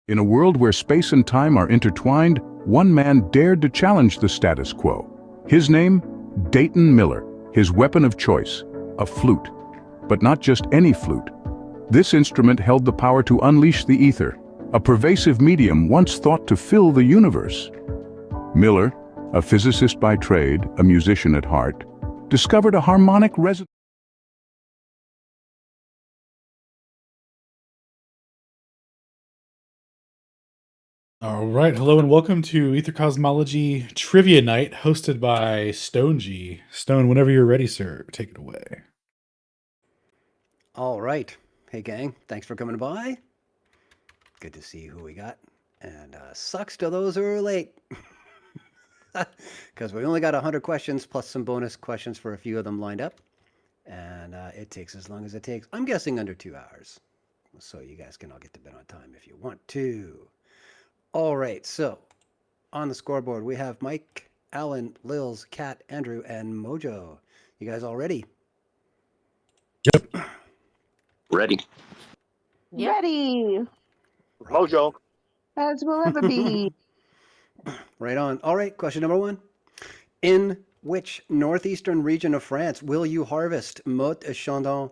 In a world where space and time are intertwined, one man dared to challenge the status quo. His name? Dayton Miller. His weapon of choice? A flute. But not just any flute. This instrument held the power to unleash the ether, a pervasive medium once thought to fill the universe. Miller, a physicist by trade, a musician at heart, discovered a harmonic resonance. All right, hello and welcome to Aether Cosmology Trivia Night, hosted by Stone G. Stone, whenever you're ready, sir, take it away. All right. Hey, gang. Thanks for coming by. Good to see who we got. And sucks to those who are late. Because we only got 100 questions plus some bonus questions for a few of them lined up. And it takes as long as it takes. I'm guessing under 2 hours. So you guys can all get to bed on time if you want to. All right. So on the scoreboard, we have Mike, Alan, Lils, Kat, Andrew, and Mojo. You guys all ready? Yep. Ready. Yep. Ready. Mojo. As we'll ever be. Right on. All right, question number 1. In which northeastern region of France will you harvest Motte et Chandon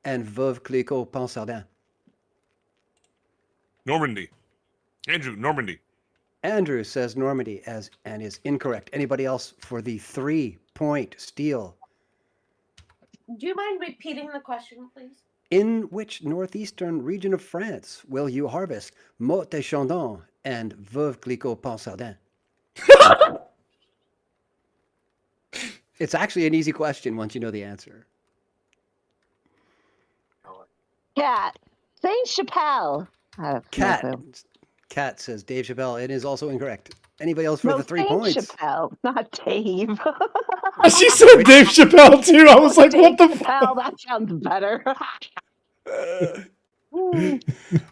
and Veuve Clicquot Pansardin? Normandy. Andrew, Normandy. Andrew says Normandy and is incorrect. Anybody else for the 3-point steal? Do you mind repeating the question, please? In which northeastern region of France will you harvest Motte et Chandon and Veuve Clicquot Pansardin? It's actually an easy question once you know the answer. Cat. Saint-Chapelle. Cat says Dave Chappelle. It is also incorrect. Anybody else for the 3 points? Chappelle, not Dave. She said Dave Chappelle too. I was like, what the fuck? That sounds better.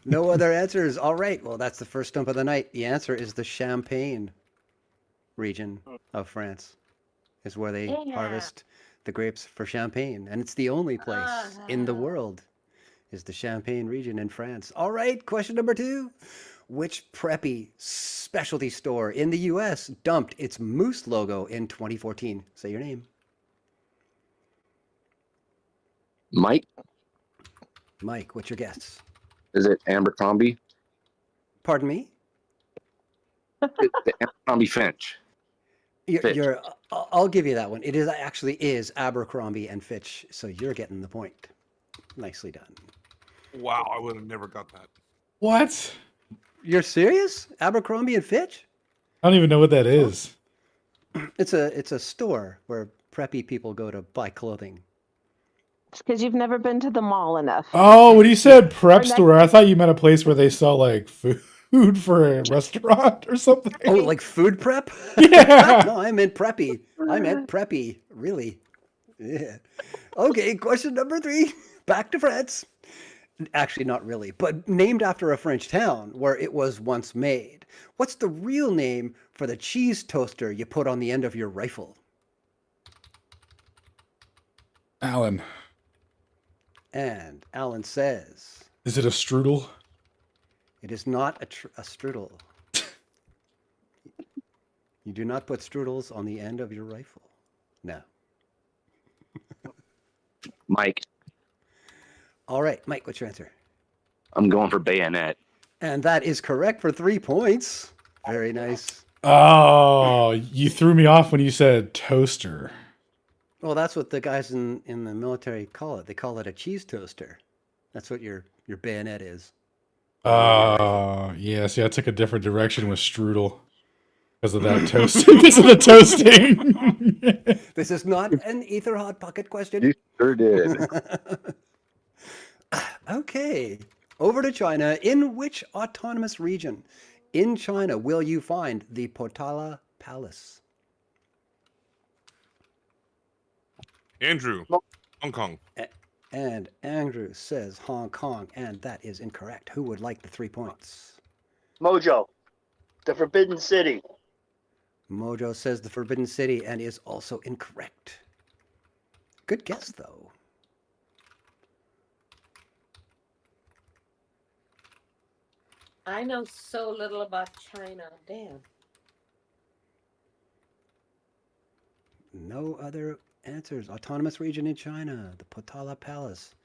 No other answers. All right. Well, that's the first stump of the night. The answer is the Champagne region of France. Is where they harvest the grapes for Champagne. And it's the only place in the world is the Champagne region in France. All right. Question number 2. Which preppy specialty store in the U.S. dumped its moose logo in 2014? Say your name. Mike. Mike, what's your guess? Is it Abercrombie? Pardon me? The Abercrombie Finch. I'll give you that one. It actually is Abercrombie and Fitch, so you're getting the point. Nicely done. Wow, I would have never got that. What? You're serious? Abercrombie and Fitch? I don't even know what that is. It's a store where preppy people go to buy clothing. It's because you've never been to the mall enough. Oh, when you said prep store, I thought you meant a place where they sell like food for a restaurant or something. Oh, like food prep? Yeah. No, I meant preppy. I meant preppy. Really? Yeah. Okay, question number 3. Back to France. Actually, not really, but named after a French town where it was once made. What's the real name for the cheese toaster you put on the end of your rifle? Alan. And Alan says... Is it a strudel? It is not a strudel. You do not put strudels on the end of your rifle. No. Mike. All right, Mike, what's your answer? I'm going for bayonet. And that is correct for 3 points. Very nice. Oh, you threw me off when you said toaster. Well, that's what the guys in the military call it. They call it a cheese toaster. That's what your bayonet is. Yeah. See, I took a different direction with strudel because of that toasting. Because of the toasting. This is not an Ether Hot Pocket question. You sure did. Okay, over to China. In which autonomous region in China will you find the Potala Palace? Andrew, Hong Kong. And Andrew says Hong Kong, and that is incorrect. Who would like the 3 points? Mojo, the Forbidden City. Mojo says the Forbidden City and is also incorrect. Good guess, though. I know so little about China. Damn. No other answers. Autonomous region in China. The Potala Palace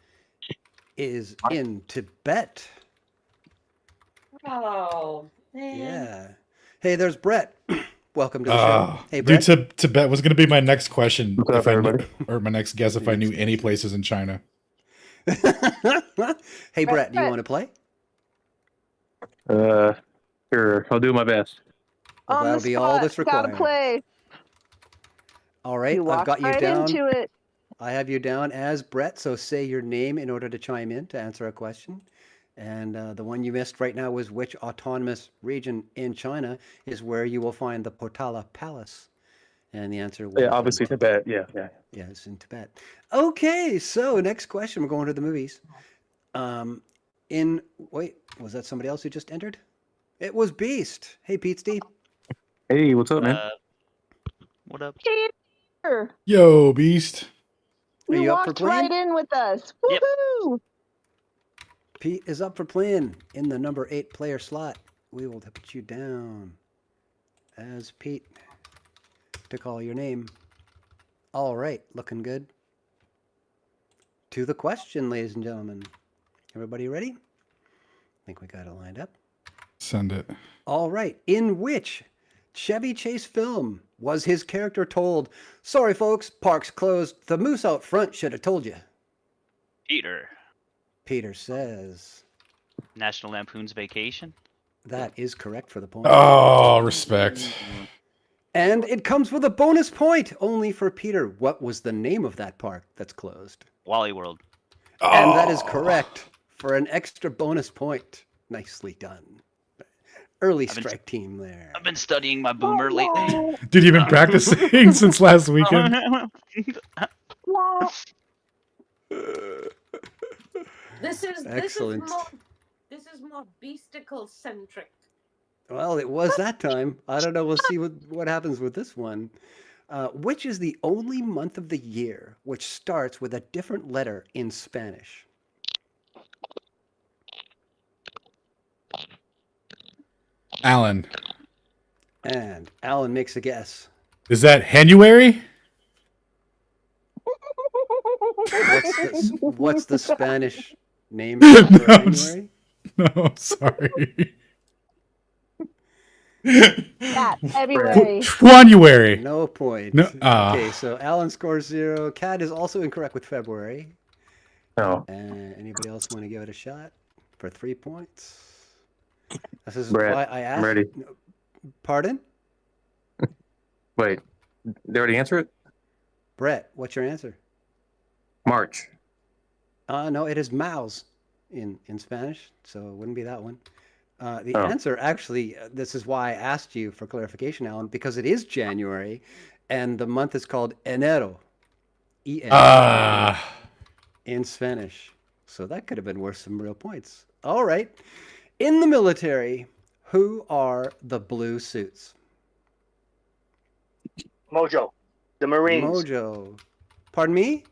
is in Tibet. Oh, man. Yeah. Hey, there's Brett. Welcome to the show. Hey, Dude, Brett. Tibet was going to be my next question What's up, if I knew, everybody? or my next guess if I knew any places in China. Hey, Brett, do you want to play? Sure. I'll do my best. Well, On the that'll be all spot, that's gotta required. play. All right, You I've walk got you right down. into it. I have you down as Brett, so say your name in order to chime in to answer a question. And the one you missed right now was which autonomous region in China is where you will find the Potala Palace? And the answer was Yeah, obviously Tibet. Yeah. Yeah, it's in Tibet. Okay, so next question. We're going to the movies. Wait, was that somebody else who just entered? It was Beast. Hey, Pete Steve. Hey, what's up, man? What up? Peter, Yo, Beast. Are you you up for walked playing? right in with us. Yep. Woohoo! Pete is up for playing in the number 8 player slot. We will put you down as Pete to call your name. All right, looking good. To the question, ladies and gentlemen. Everybody ready? I think we got it lined up. Send it. All right. In which Chevy Chase film was his character told, "Sorry, folks, park's closed. The moose out front should have told you"? Peter. Peter says National Lampoon's Vacation. that is correct for the point. Oh, respect. And it comes with a bonus point only for Peter. What was the name of that park that's closed? Wally World. And that is correct for an extra bonus point. Nicely done. Early strike team there. I've been studying my boomer lately. Dude, you've been practicing since last weekend? This is Excellent. This is more beasticle centric. Well, it was that time. I don't know. We'll see what happens with this one. Which is the only month of the year which starts with a different letter in Spanish? Alan. And Alan makes a guess. Is that January? What's the Spanish name for January? No, sorry. Cat, February. January. No point. No, Okay, so Alan scores 0. Cat is also incorrect with February. Oh, And anybody else want to give it a shot for 3 points? This is Brett, why I asked. I'm ready. Pardon? Wait, they already answer it? Brett, what's your answer? March. No, it is mouse in Spanish, so it wouldn't be that one. The Oh. answer, actually, this is why I asked you for clarification, Alan, because it is January, and the month is called enero, E-N, in Spanish. So that could have been worth some real points. All right. In the military, who are the blue suits? Mojo. The Marines. Mojo. Pardon me?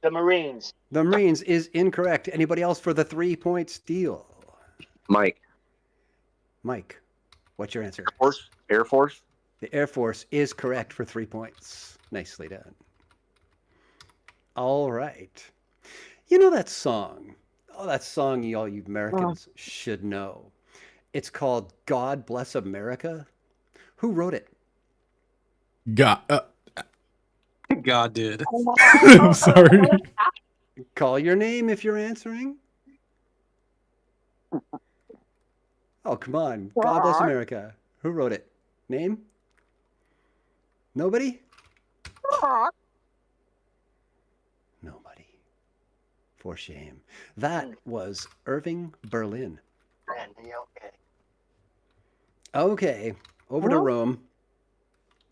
The Marines. The Marines is incorrect. Anybody else for the 3-point steal? Mike. Mike, what's your answer? Air Force. The Air Force is correct for 3 points. Nicely done. All right. You know that song? Oh, that song all you Americans should know. It's called God Bless America. Who wrote it? God did. I'm sorry. Call your name if you're answering. Oh, come on. God Bless America. Who wrote it? Name? Nobody? Nobody. For shame. That was Irving Berlin. Randy, okay. Okay, over to Rome.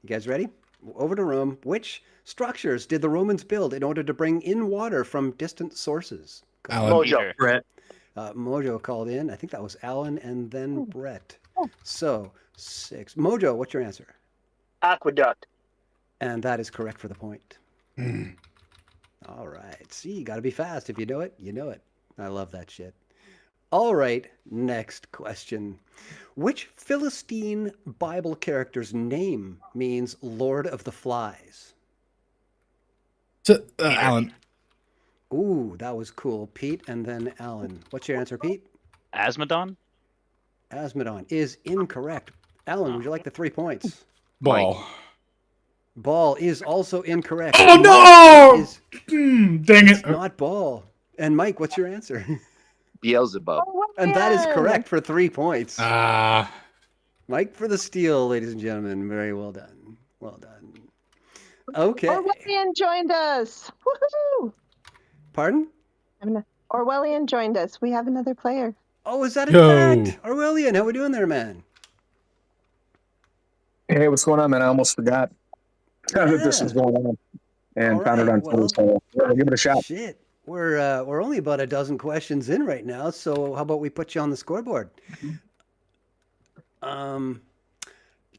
You guys ready? Over to Rome. Which structures did the Romans build in order to bring in water from distant sources? Alan. Mojo. Brett. Mojo called in. I think that was Alan and then Brett. So 6. Mojo, what's your answer? Aqueduct. And that is correct for the point. All right. See, you got to be fast. If you know it, you know it. I love that shit. All right, next question. Which Philistine Bible character's name means Lord of the Flies? So, Alan. Ooh, that was cool. Pete and then Alan. What's your answer, Pete? Asmodon? Asmodon is incorrect. Alan, would you like the 3 points? Ball. Ball is also incorrect. Oh Mike no! is- Dang it! It's not ball. And Mike, what's your answer? Beelzebub. And that is Orwellian. correct for 3 points. Ah, Mike for the steal, ladies and gentlemen. Very well done. Well done. Okay. Orwellian joined us. Woohoo! Pardon? Orwellian joined us. We have another player. Oh, is that in Yo. fact? Aurelian, how we doing there, man? Hey, what's going on, man? I almost forgot that this Yeah. was going on and All found it right, on well, Twitter. So yeah, give it a shot. Shit. We're only about a dozen questions in right now, so how about we put you on the scoreboard? To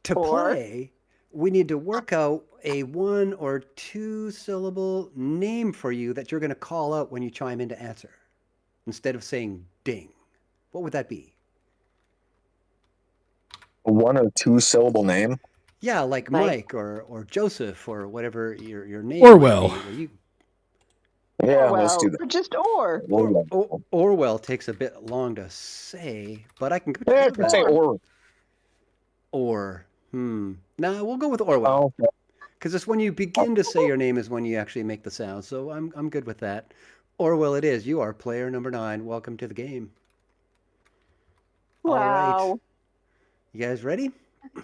play, we need to work out a 1 or 2 syllable name for you that you're going to call out when you chime in to answer, instead of saying ding. What would that be? A 1 or 2 syllable name. Yeah, like Mike. Mike or Joseph or whatever your name. Orwell. might be, where you- Yeah, let's do Or that. just or. Orwell takes a bit long to say, but I can go Yeah, I to can say or. Nah, we'll go with Orwell. Oh, okay. Because it's when you begin to say your name is when you actually make the sound. So I'm good with that. Orwell it is. You are player number 9. Welcome to the game. All right. Wow. You guys ready?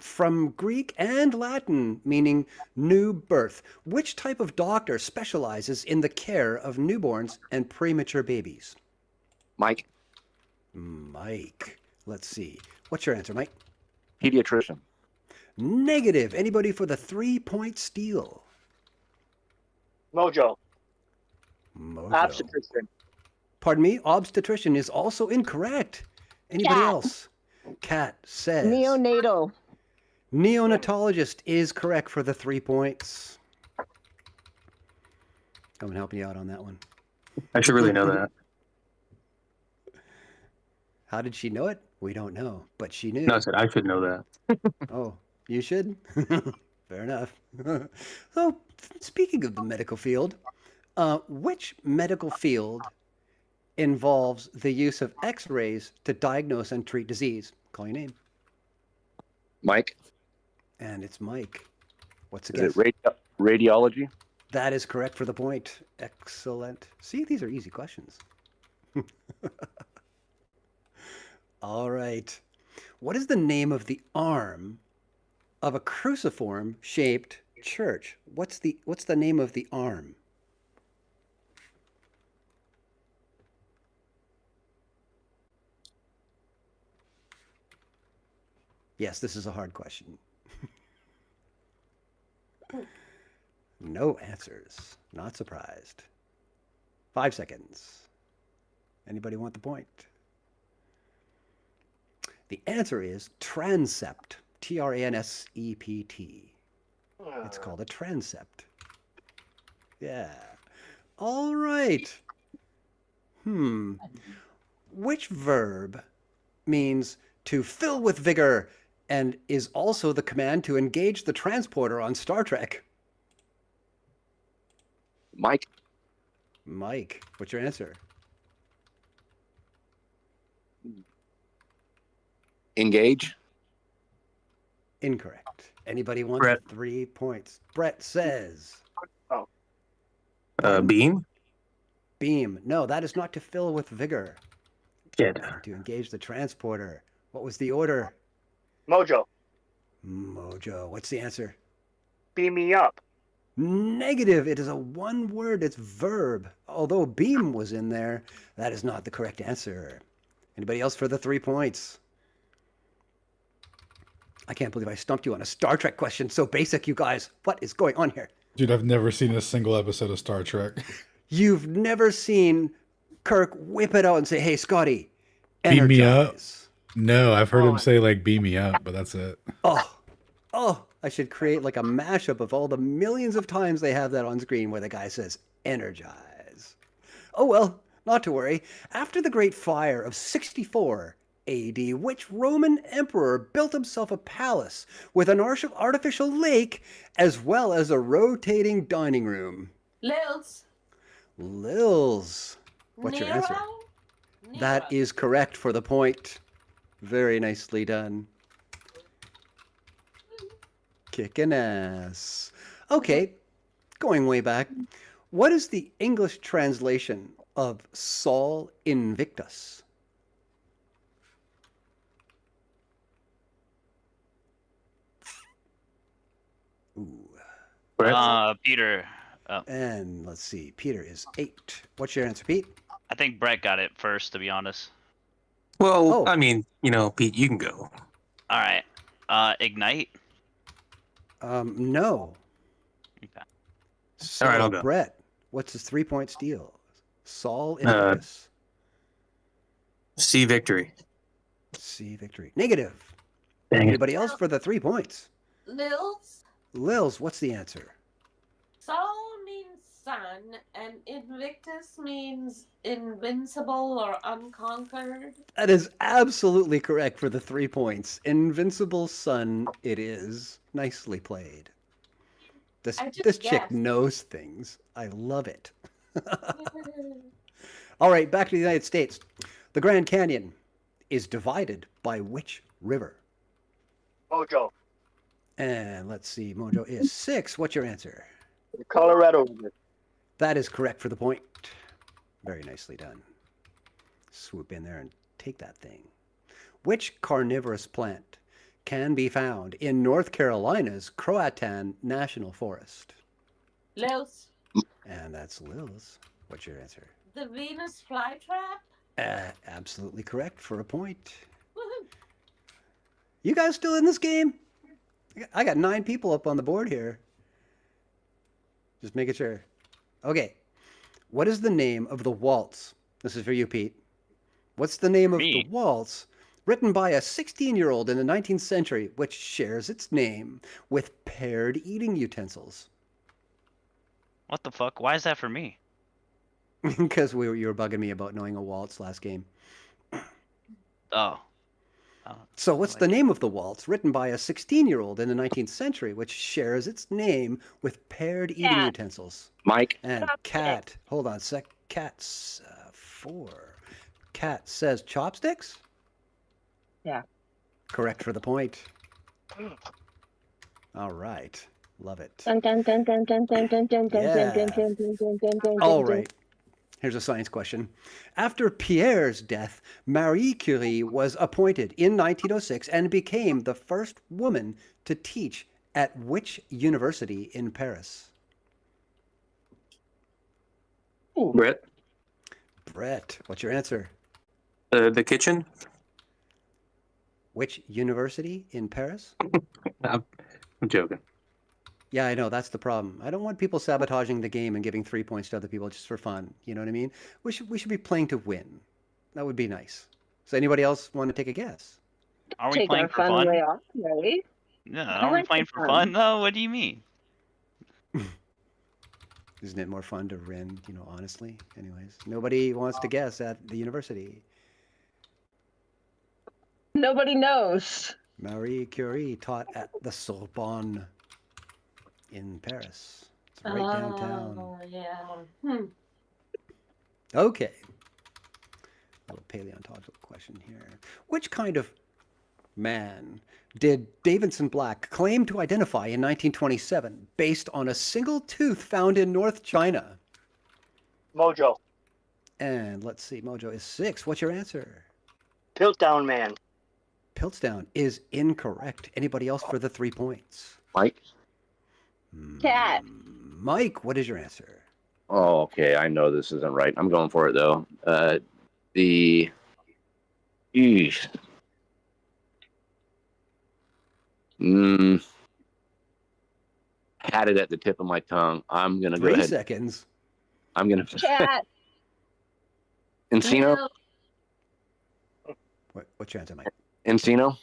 From Greek and Latin, meaning new birth, which type of doctor specializes in the care of newborns and premature babies? Mike. Mike. Let's see. What's your answer, Mike? Pediatrician. Negative. Anybody for the 3-point steal? Mojo. Mojo. Obstetrician. Pardon me? Obstetrician is also incorrect. Anybody Cat. else? Cat says. Neonatal. Neonatologist is correct for the 3 points. I'm helping you out on that one. I should really know that. How did she know it? We don't know, but she knew. No, I said I should know that. Oh, you should? Fair enough. So, speaking of the medical field, which medical field involves the use of X-rays to diagnose and treat disease? Call your name. Mike. And it's Mike. What's the Is guess? it radiology? That is correct for the point. Excellent. See, these are easy questions. All right. What is the name of the arm of a cruciform shaped church? What's the name of the arm? Yes, this is a hard question. No answers. Not surprised. 5 seconds. Anybody want the point? The answer is transept. Transept. It's called a transept. Yeah. All right. Which verb means to fill with vigor and is also the command to engage the transporter on Star Trek? Mike. Mike, what's your answer? Engage. Incorrect. Anybody want Brett. 3 points? Brett says Beam? beam. No, that is not to fill with vigor. Kid. To engage the transporter. What was the order? Mojo. Mojo. What's the answer? Beam me up. Negative. It is a one word. It's verb. Although beam was in there, that is not the correct answer. Anybody else for the 3 points? I can't believe I stumped you on a Star Trek question so basic, you guys. What is going on here? dude, I've never seen a single episode of Star Trek. You've never seen Kirk whip it out and say, "Hey, Scotty, Beam me up." energize." No, I've heard him say like "beam me up," but that's it. Oh, I should create like a mashup of all the millions of times they have that on screen where the guy says, "energize." Oh, well, not to worry. After the Great Fire of 64 AD, which Roman emperor built himself a palace with an artificial lake as well as a rotating dining room? Lils. Lils. What's your answer? Nero? That is correct for the point. Very nicely done. Kicking ass. Okay, going way back. What is the English translation of Sol Invictus? Ooh. Brett? Peter. Oh, And let's see. Peter is 8. What's your answer, Pete? I think Brett got it first, to be honest. Well, Oh. I mean, Pete, you can go. All right. Ignite. No. Okay. So, All right, I'll go. Brett, what's his 3-point steal? Sol Invictus. See victory. See victory. Negative. Dang it. Anybody else for the 3 points? Lils. Lils, what's the answer? Sol means sun, and Invictus means invincible or unconquered. That is absolutely correct for the 3 points. Invincible Sun it is. Nicely played. I just This chick guessed. knows things. I love it. All right, back to the United States. The Grand Canyon is divided by which river? Mojo. And let's see, Mojo is 6. What's your answer? The Colorado River. That is correct for the point. Very nicely done. Swoop in there and take that thing. Which carnivorous plant can be found in North Carolina's Croatan National Forest? Lils. And that's Lils. What's your answer? The Venus flytrap. Absolutely correct for a point. Woohoo. You guys still in this game? I got 9 people up on the board here. Just making sure. Okay. What is the name of the waltz? This is for you, Pete. What's the name of the waltz written by a 16-year-old in the 19th century, which shares its name with paired eating utensils? What the fuck? Why is that for me? Because you were bugging me about knowing a waltz last game. Oh. So what's the name of the waltz written by a 16-year-old in the 19th century, which shares its name with paired eating utensils? Mike. And Cat, hold on a sec. Cat's 4. Cat says chopsticks? Yeah. Correct for the point. All right. Love it. Dun, dun, dun, dun, dun, dun, dun, dun, dun, Yeah. dun, dun, dun, dun, dun, dun, All dun. right. Here's a science question. After Pierre's death, Marie Curie was appointed in 1906 and became the first woman to teach at which university in Paris? Brett? Brett, what's your answer? The kitchen? Which university in Paris? I'm joking. Yeah, I know. That's the problem. I don't want people sabotaging the game and giving 3 points to other people just for fun. You know what I mean? We should be playing to win. That would be nice. Does anybody else want to take a guess? Are we Take playing our for fun fun? way off, right? Yeah, I are we like playing the for fun. fun though? What do you mean? Isn't it more fun to win, honestly? Anyways, nobody wants to guess at the university. Nobody knows. Marie Curie taught at the Sorbonne in Paris. It's right downtown. Oh, yeah. Okay. A little paleontological question here. Which kind of man did Davidson Black claim to identify in 1927 based on a single tooth found in North China? Mojo. And let's see, Mojo is 6. What's your answer? Piltdown Man. Piltdown is incorrect. Anybody else for the 3 points? Mike. Cat. Mike, what is your answer? Oh, okay. I know this isn't right. I'm going for it though. The. Eesh. Had it at the tip of my tongue. I'm gonna go 3 ahead. seconds. I'm gonna. Cat. Encino. What's your answer, Mike? Encino.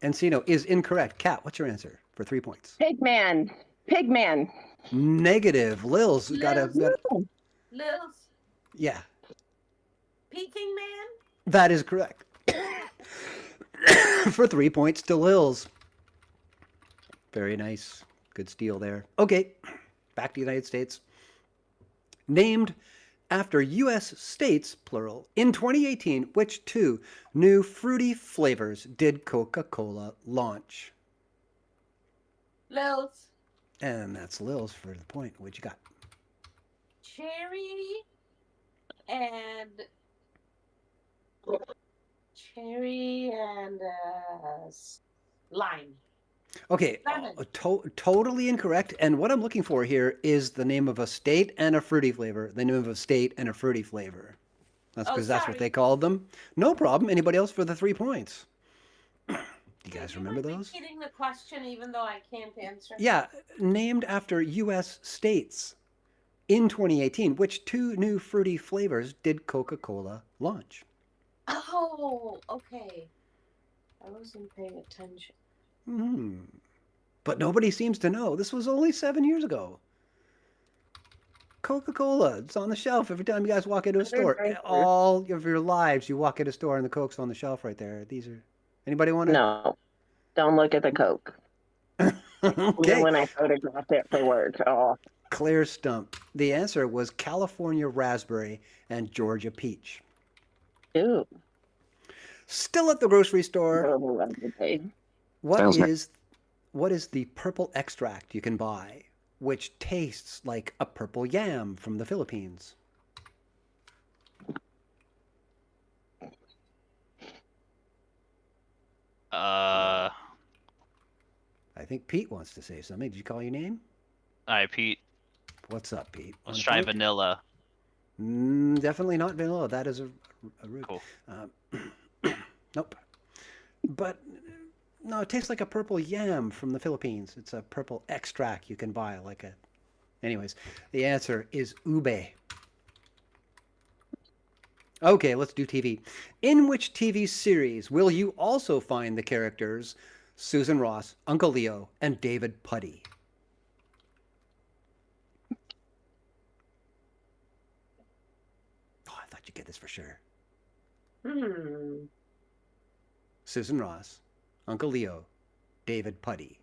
Encino is incorrect. Cat, what's your answer for 3 points? Pigman. Negative. Lil's got a. Lils. Yeah. Peking man? That is correct. For 3 points to Lils. Very nice. Good steal there. Okay, back to the United States. Named after U.S. states, plural, in 2018, which 2 new fruity flavors did Coca-Cola launch? Lils. And that's Lils for the point. What you got? Cherry and lime. Okay, Lemon. totally incorrect. And what I'm looking for here is the name of a state and a fruity flavor. The name of a state and a fruity flavor. That's because that's what sorry. they called them. No problem. Anybody else for the 3 points? Do you guys remember those? Repeating the question, even though I can't answer. Yeah, named after U.S. states. In 2018, which 2 new fruity flavors did Coca-Cola launch? Oh, okay. I wasn't paying attention. But nobody seems to know. This was only 7 years ago. Coca-Cola. It's on the shelf every time you guys walk into a store. All of your lives, you walk into a store and the Coke's on the shelf right there. These are. Anybody want to? No, don't look at the Coke. Even Okay. when I photographed it for work. Oh, Clear stump. The answer was California raspberry and Georgia peach. dude. Still at the grocery store. Sounds nice. What is the purple extract you can buy, which tastes like a purple yam from the Philippines? Uh, I think Pete wants to say something. Did you call your name? alright, Pete. What's up, Pete? Let's One try point? vanilla. Definitely not vanilla. That is a root. Cool. Nope. But no, it tastes like a purple yam from the Philippines. It's a purple extract you can buy, like a. Anyways, the answer is ube. Okay, let's do TV. In which TV series will you also find the characters Susan Ross, Uncle Leo, and David Puddy? Oh, I thought you'd get this for sure. Susan Ross, Uncle Leo, David Puddy.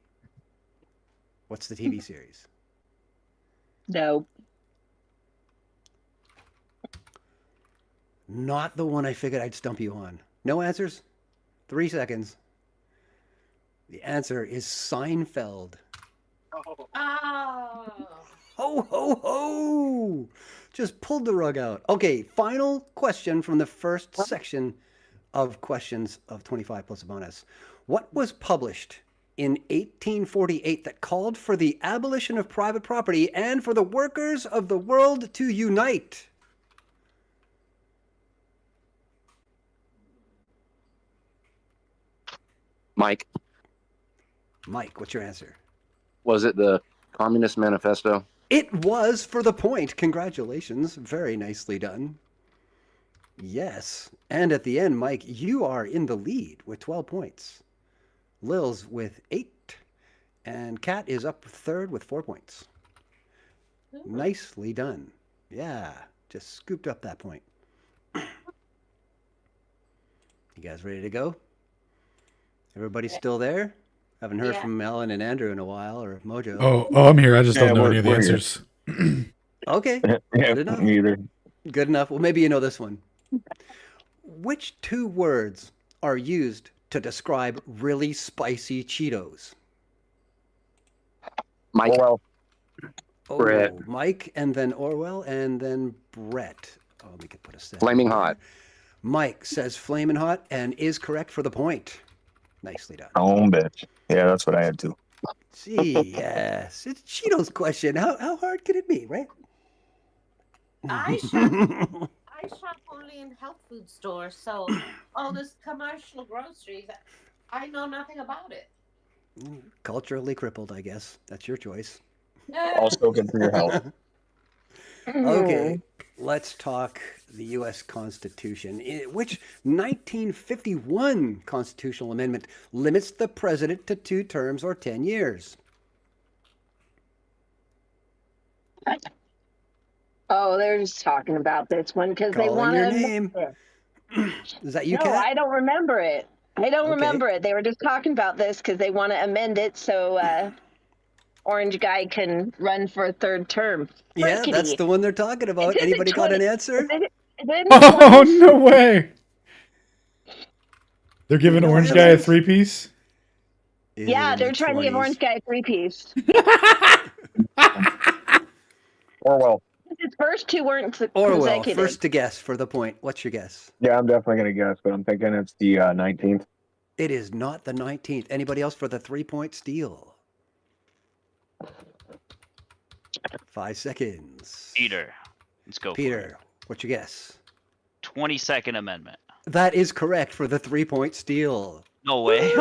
What's the TV series? No. Not the one I figured I'd stump you on. No answers? 3 seconds. The answer is Seinfeld. Oh. Ho, ho, ho! Just pulled the rug out. Okay, final question from the first section of questions of 25 plus a bonus. What was published in 1848 that called for the abolition of private property and for the workers of the world to unite? Mike, Mike, what's your answer? was it the Communist Manifesto? It was for the point. Congratulations. Very nicely done. Yes. And at the end, Mike, you are in the lead with 12 points. Lil's with 8. And Kat is up third with 4 points. Nicely done. Yeah. Just scooped up that point. You guys ready to go? Everybody still there? Haven't heard from Alan and Andrew in a while, or Mojo. Oh, I'm here. I just don't know any of the answers. Okay. Good enough. Neither. Good enough. Well, maybe you know this one. Which 2 words are used to describe really spicy Cheetos? Mike. Well, Oh, Brett. Mike, and then Orwell, and then Brett. Oh, we could put a set. Flaming hot. Mike says flaming hot and is correct for the point. Nicely done. own bitch. Yeah, that's what I had to. Gee, yes. It's Cheetos question. How hard can it be, right? I shop only in health food stores, so all this commercial groceries, I know nothing about it. Culturally crippled, I guess. That's your choice. Also good for your health. Okay, let's talk the U.S. Constitution. Which 1951 constitutional amendment limits the president to 2 terms or 10 years? Oh, they're just talking about this one because they Calling want your to. name. Is that you, No, Kat? I don't remember it. I don't Okay. remember it. They were just talking about this because they want to amend it so Orange Guy can run for a third term. Yeah, that's Frickety. the one they're talking about. It's in the Anybody got an 20 answer? Is it in the Oh 20s? no way! They're giving No Orange Guy a answers? 3-piece. Is it Yeah, in they're the trying to give 20s? Orange Guy a 3-piece. Orwell. His first two weren't Orwell, consecutive. first to guess for the point. What's your guess? Yeah, I'm definitely gonna guess, but I'm thinking it's the 19th. It is not the 19th. Anybody else for the 3-point steal? 5 seconds. Peter. Let's go. Peter, what's your guess? 22nd Amendment. That is correct for the 3-point steal. No way.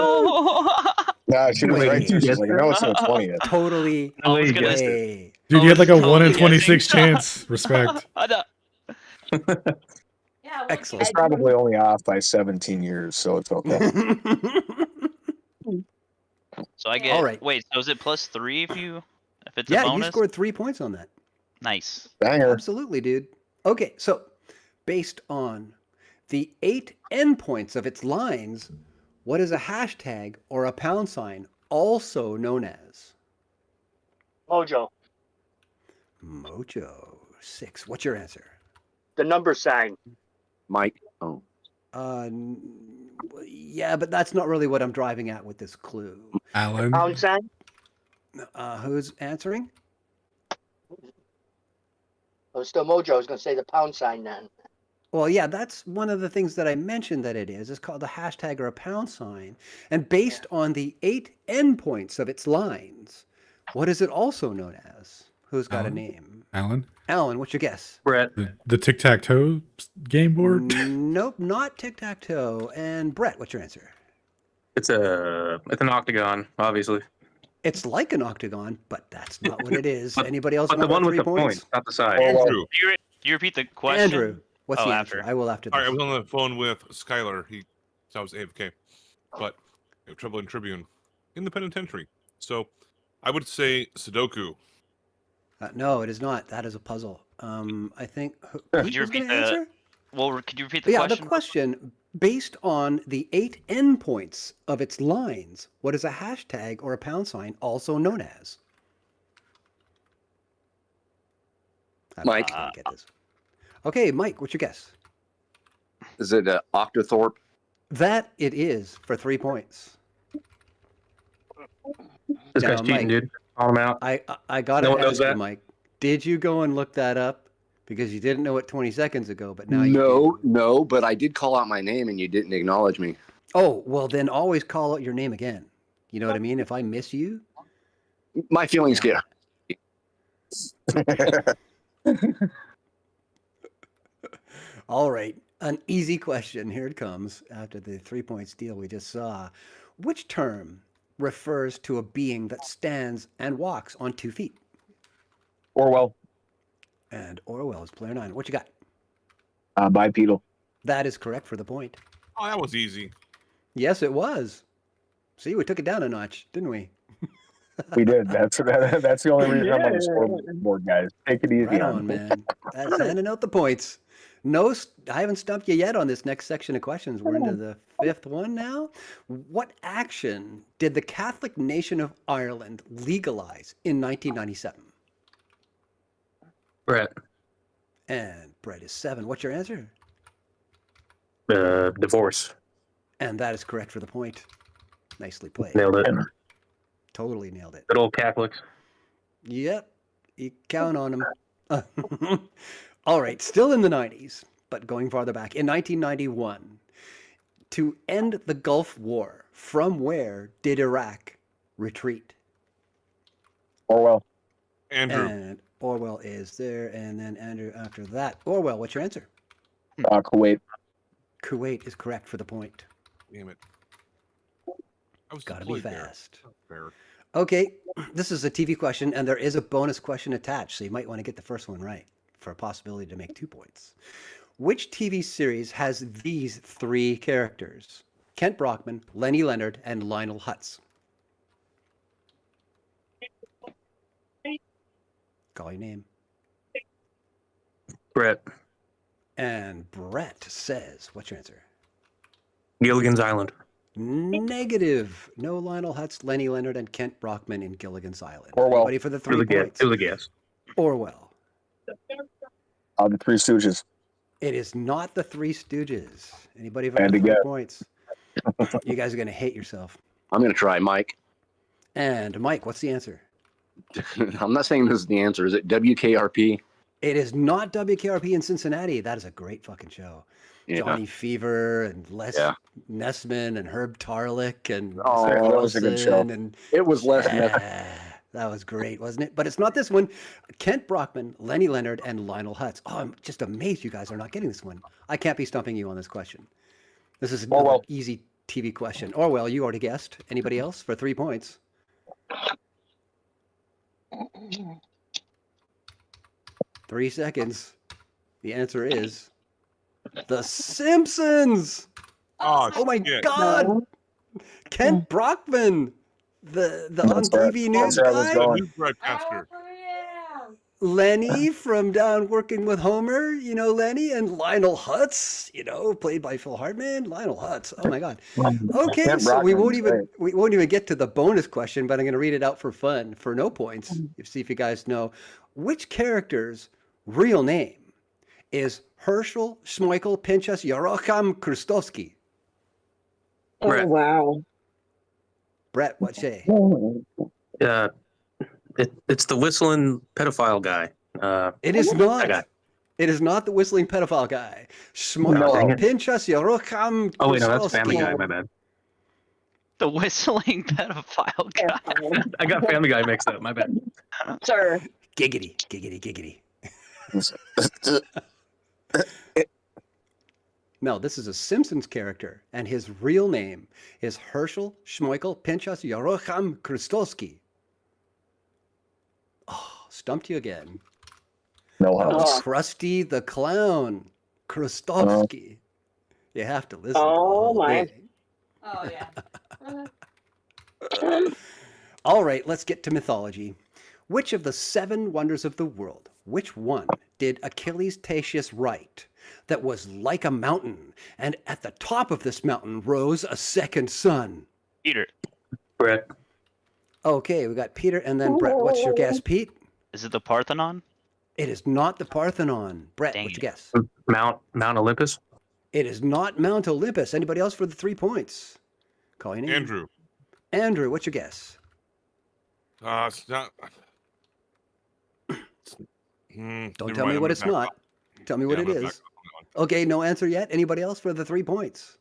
Nah, she was Way. right there. She's like, no, it's the 20th. Totally I was gonna way. Dude, you I had like was a 1 in totally 26 guessing. chance. Respect. I know. Yeah, Excellent. It's probably only off by 17 years, so it's okay. So I get. All right. Wait. So is it +3 if it's a Yeah, bonus? you scored 3 points on that. Nice. Banger. Absolutely, dude. Okay, so based on the 8 endpoints of its lines, what is a hashtag or a pound sign also known as? Mojo. Mojo. 6. What's your answer? The number sign. Mike. Oh. Yeah, but that's not really what I'm driving at with this clue. Alan. Pound sign. Who's answering? Oh, still Mojo. I was going to say the pound sign then. Well, yeah, that's one of the things that I mentioned that it is. It's called a hashtag or a pound sign. And based on the 8 endpoints of its lines, what is it also known as? Who's got a name? Alan. Alan, what's your guess? Brett. The tic-tac-toe game board. Nope, not tic-tac-toe. And Brett, what's your answer? It's an octagon, obviously. It's like an octagon, but that's not what it is. Anybody else But want the one the with 3 the points? point, not the side. Andrew. Can you repeat the question? Andrew, what's Oh, the after. answer? I will after this. All right, I was on the phone with Skylar. So I was AFK, but I have trouble in Tribune in the penitentiary. So I would say Sudoku. No, it is not. That is a puzzle. I think Could Pete you was repeat going to answer? Well, could you repeat the Yeah, question? the question, based on the 8 endpoints of its lines, what is a hashtag or a pound sign also known as? Mike. I get this. Okay, Mike, what's your guess? Is it Octothorpe? That it is for 3 points. This Now, guy's cheating, Mike, dude. Call him out. I got No to one knows ask you, that? Mike, did you go and look that up? Because you didn't know it 20 seconds ago, but now you do. No, but I did call out my name and you didn't acknowledge me. Oh, well, then always call out your name again. You know what I mean? If I miss you. My feelings get All right, an easy question. Here it comes after the 3-point steal we just saw. Which term refers to a being that stands and walks on 2 feet? Orwell. And Orwell is player 9. What you got? Bipedal. That is correct for the point. Oh, that was easy. Yes, it was. See, we took it down a notch, didn't we? We did. That's the only reason I'm on the scoreboard, guys. Take it easy Right on on, me. man. That's handing out the points. No, I haven't stumped you yet on this next section of questions. We're into the 5th one now. What action did the Catholic nation of Ireland legalize in 1997? Brett. And Brett is 7. What's your answer? Divorce. And that is correct for the point. Nicely played. Nailed it. Totally nailed it. Good old Catholics. Yep. You count on them. All right. Still in the 90s, but going farther back. In 1991, to end the Gulf War, from where did Iraq retreat? Orwell. Andrew. And Orwell is there. And then Andrew after that. Orwell, what's your answer? Kuwait. Kuwait is correct for the point. Damn it. I was Gotta be deployed there. fast. Fair. Okay, this is a TV question, and there is a bonus question attached, so you might want to get the first one right for a possibility to make 2 points. Which TV series has these 3 characters? Kent Brockman, Lenny Leonard, and Lionel Hutz. Call your name. Brett. And Brett says, what's your answer? Gilligan's Island. Negative. No Lionel Hutz, Lenny Leonard, and Kent Brockman in Gilligan's Island. Orwell. Anybody for the 3 points? It was a guess. Orwell. The Three Stooges. It is not the Three Stooges. Anybody for Had the to 3 guess. points? You guys are going to hate yourself. I'm going to try Mike. And Mike, what's the answer? I'm not saying this is the answer. Is it WKRP? It is not WKRP in Cincinnati. That is a great fucking show. Yeah. Johnny Fever and Les Nessman and Herb Tarlick and Oh, Sarah that was a good show. and It was less. that was great, wasn't it? But it's not this one. Kent Brockman, Lenny Leonard, and Lionel Hutz. Oh, I'm just amazed you guys are not getting this one. I can't be stumping you on this question. This is an easy TV question. Orwell, you already guessed. Anybody else for 3 points? 3 seconds. The answer is The Simpsons. Oh my shit. God! Kent Brockman, the on TV news where I was guy. going. News broadcaster. Lenny from Down Working with Homer, you know Lenny, and Lionel Hutz, you know, played by Phil Hartman. Lionel Hutz. Oh my God. Okay, Kent so we Brockman's won't even get to the bonus question, but I'm going to read it out for fun, for no points. See if you guys know which character's real name is Herschel Schmeichel Pinchas Yarocham Krustowski. Oh, wow. Brett, what say? It's the whistling pedophile guy. It is not. That guy. It is not the whistling pedophile guy. dang Schmeichel it. Pinchas Yarocham Krustowski. Oh wait, no, that's Family Guy. My bad. The whistling pedophile guy. I got Family Guy mixed up. My bad. Sir. Giggity, giggity, giggity. No, this is a Simpsons character, and his real name is Herschel Schmeichel Pinchas Yarocham Krustowski. Oh, stumped you again. No That was house. Krusty the Clown Krustowski. You have to listen. Oh, to the whole my. thing. Oh yeah. All right, let's get to mythology. Which of the 7 wonders of the world, which one did Achilles Tatius write that was like a mountain, and at the top of this mountain rose a second sun? Peter, Brett. Okay, we got Peter and then Brett. What's your guess, Pete? is it the Parthenon? It is not the Parthenon. Brett, Dang what's it. your guess? Mount Olympus. It is not Mount Olympus. Anybody else for the 3 points? Call your name. Andrew. Andrew, what's your guess? It's not. Don't tell me what it's not. Tell me what it is. Okay, no answer yet. Anybody else for the 3 points?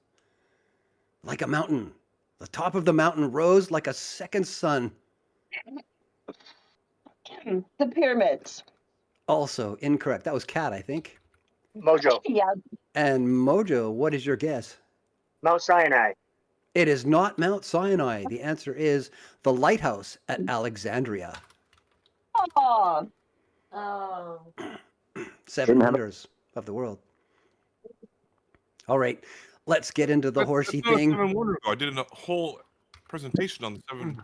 Like a mountain. The top of the mountain rose like a second sun. The pyramids. Also incorrect. That was Cat, I think. Mojo. Yeah. And Mojo, what is your guess? Mount Sinai. It is not Mount Sinai. The answer is the lighthouse at Alexandria. Oh, Oh. 7 wonders of the world. All right, let's get into the horsey That's not thing. 7 wonders ago. I did a whole presentation on the 7.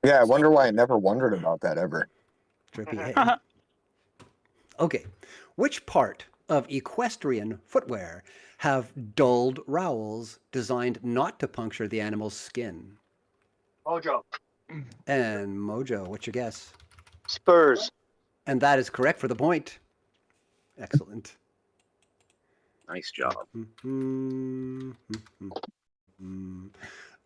Yeah, I wonder why I never wondered about that ever. Trippy, hey. Okay, which part of equestrian footwear have dulled rowels designed not to puncture the animal's skin? Mojo. And Mojo, what's your guess? Spurs. And that is correct for the point. Excellent. Nice job.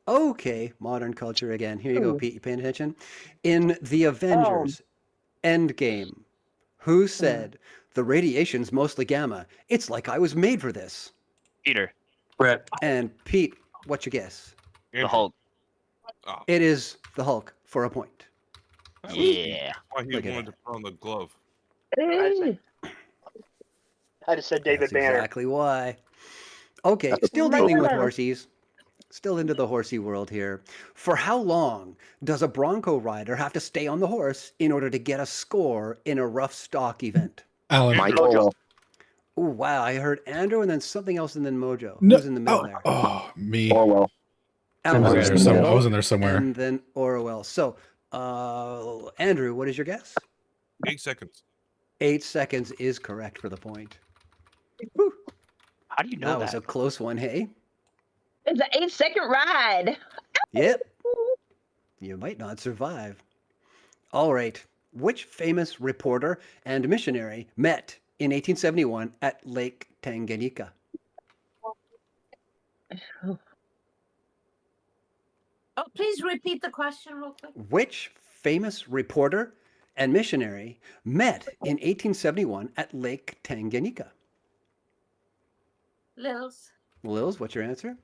Okay, modern culture again. Here you go, Pete. You paying attention? In the Avengers Endgame, who said, the radiation's mostly gamma? It's like I was made for this. Peter, Brett. And Pete, what's your guess? the Hulk. It is the Hulk for a point. Yeah. Why he Look at wanted to put on the glove. I'd have said David That's Banner. exactly why. Okay, still dealing with horsies. Still into the horsey world here. For how long does a bronco rider have to stay on the horse in order to get a score in a rough stock event? Alan. Michael. Oh, wow. I heard Andrew and then something else and then Mojo. No, Who's in the middle there? Oh, me. Orwell. Alan I was was there in the somewhere. I middle, was in there somewhere. and then Orwell. So, Andrew, what is your guess? 8 seconds. 8 seconds is correct for the point. How do you know That was that? a close one, hey? It's an 8-second ride. Yep. You might not survive. All right. Which famous reporter and missionary met in 1871 at Lake Tanganyika? Oh, please repeat the question real quick. Which famous reporter and missionary met in 1871 at Lake Tanganyika? Lils. Lils, what's your answer?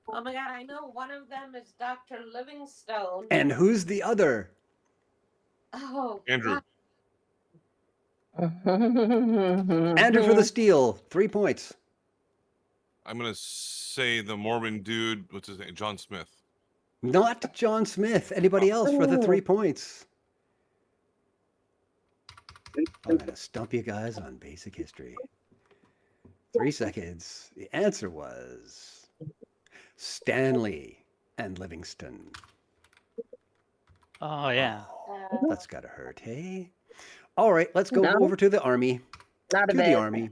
Oh my God, I know one of them is Dr. Livingstone. And who's the other? Oh, Andrew. Andrew for the steal. 3 points. I'm gonna say the Mormon dude. What's his name? John Smith. Not John Smith. Anybody else for the 3 points? I'm going to stump you guys on basic history. 3 seconds. The answer was Stanley and Livingston. Oh yeah. That's got to hurt, hey? All right, let's go No. over to the Army. Not a To the bit. Army.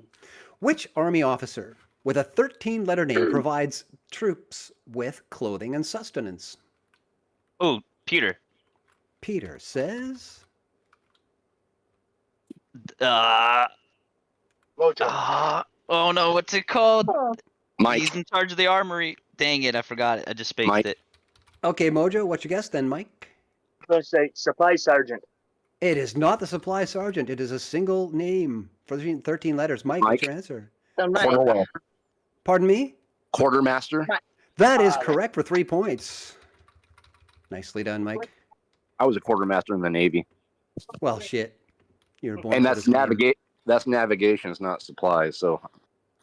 Which Army officer with a 13-letter name provides troops with clothing and sustenance? Oh, Peter. Peter says... Mojo. Oh no, what's it called? Mike. He's in charge of the armory. Dang it, I forgot it. I just spaced Mike. it. Okay, Mojo, what's your guess then, Mike? I'm going to say supply sergeant. It is not the supply sergeant. It is a single name for 13 letters. Mike, what's your answer? So right. Cornwall. Pardon me? Quartermaster. That is correct for 3 points. Nicely done, Mike. I was a quartermaster in the Navy. Well, shit. You were born And for that's this game. That's navigation, it's not supplies. So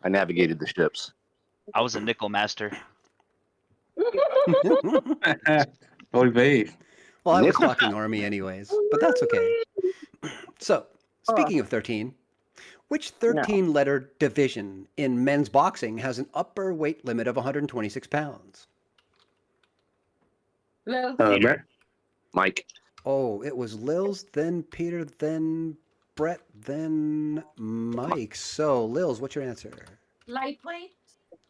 I navigated the ships. I was a nickel master. Oy vey. Well, I was talking Army anyways, but that's okay. So, speaking of 13, which 13-letter division in men's boxing has an upper weight limit of 126 pounds? Lil. Brett. Mike. Oh, it was Lils, then Peter, then Brett, then Mike. So, Lils, what's your answer? Lightweight.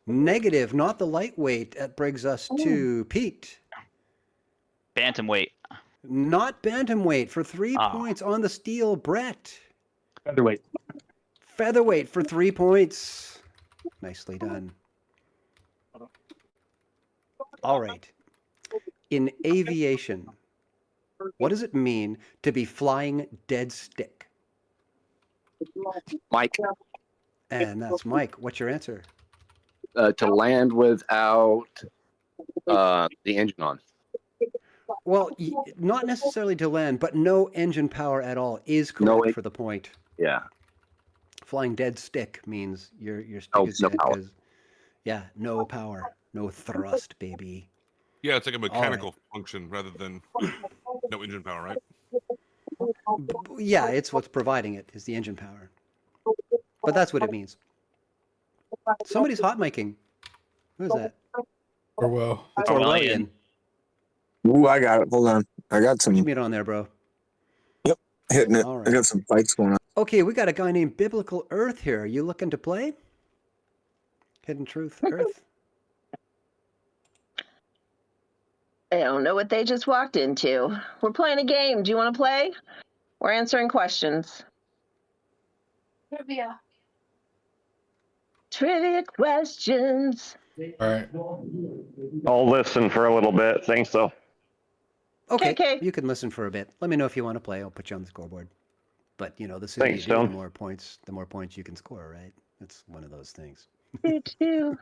Negative, not the lightweight. That brings us to Pete. Bantamweight. Not bantamweight for 3 points on the steal, Brett. Featherweight. Featherweight for 3 points. Nicely done. All right. In aviation, what does it mean to be flying dead stick? Mike. And that's Mike. What's your answer? To land without the engine on. Well, not necessarily to land, but no engine power at all is correct for the point. Yeah. Flying dead stick means your stick is no dead power. 'cause, yeah, no power, no thrust, baby. Yeah, it's like a mechanical function rather than no engine power, right? Yeah, it's what's providing it is the engine power. But that's what it means. Somebody's hot miking. Who's that? Orwell. It's Orwellian. Orwellian. Ooh, I got it. Hold on. I got some Put your mute on there, bro. hitting it. All right. I got some fights going on. Okay, we got a guy named Biblical Earth here. You looking to play? Hidden Truth Earth. I don't know what they just walked into. We're playing a game. Do you want to play? We're answering questions. Trivia. Trivia questions. All right. I'll listen for a little bit. Thanks, though. Okay, you can listen for a bit. Let me know if you want to play. I'll put you on the scoreboard. But you know, the sooner Thanks, you do, Stone. the more points you can score, right? It's one of those things. Too.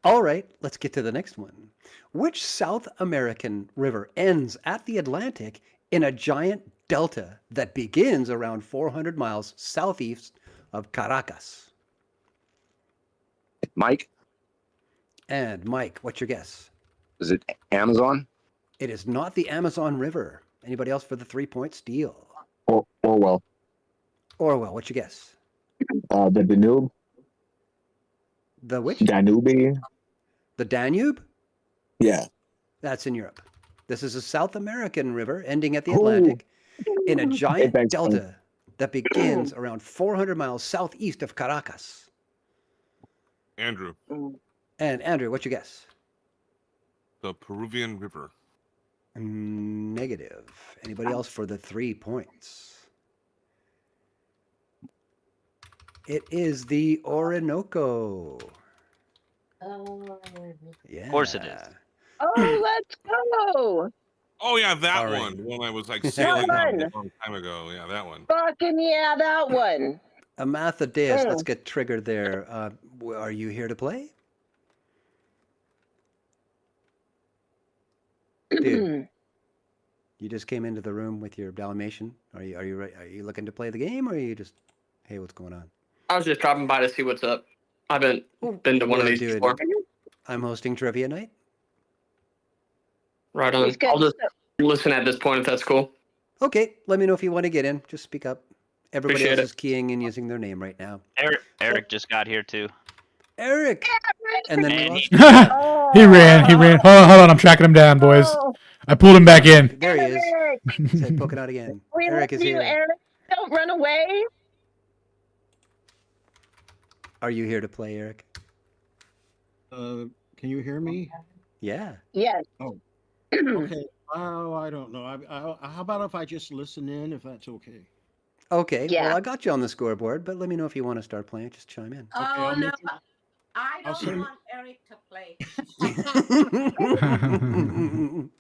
All right, let's get to the next one. Which South American river ends at the Atlantic in a giant delta that begins around 400 miles southeast of Caracas? Mike. And Mike, what's your guess? Is it Amazon? It is not the Amazon River. Anybody else for the 3-point steal? Orwell. Orwell, what's your guess? The Danube. The which? Danube. The Danube? Yeah. That's in Europe. This is a South American river ending at the Atlantic in a giant thanks, delta that begins around 400 miles southeast of Caracas? Andrew, And Andrew, what's your guess? the Peruvian River. Negative. Anybody else for the 3 points? It is the Orinoco. Oh. Yeah. Of course it is. Oh, let's go. Oh yeah, that All right. one. The one I was like sailing on one. a long time ago. Yeah, that one. Fucking yeah, that one. Amathaddeus, let's get triggered there. Are you here to play? Dude, you just came into the room with your Dalmatian. Are you looking to play the game, or are you just, hey, what's going on? I was just dropping by to see what's up. I haven't been to one of these before. I'm hosting trivia night. Right on. I'll just listen at this point if that's cool. Okay, let me know if you want to get in. Just speak up. Everybody Appreciate else is keying and using their name right now. Eric just got here too. Eric! And then we lost He ran. Hold on, I'm tracking him down, boys. I pulled him back in. There he is. His head poking out again. We Eric love is you, here. Eric. Don't run away. Are you here to play, Eric? Can you hear me? Yeah. Yes. Oh. Okay. Oh, I don't know. How about if I just listen in, if that's okay? Okay. Yeah. Well, I got you on the scoreboard, but let me know if you want to start playing. Just chime in. Oh, no. I I'll don't say- want Eric to play.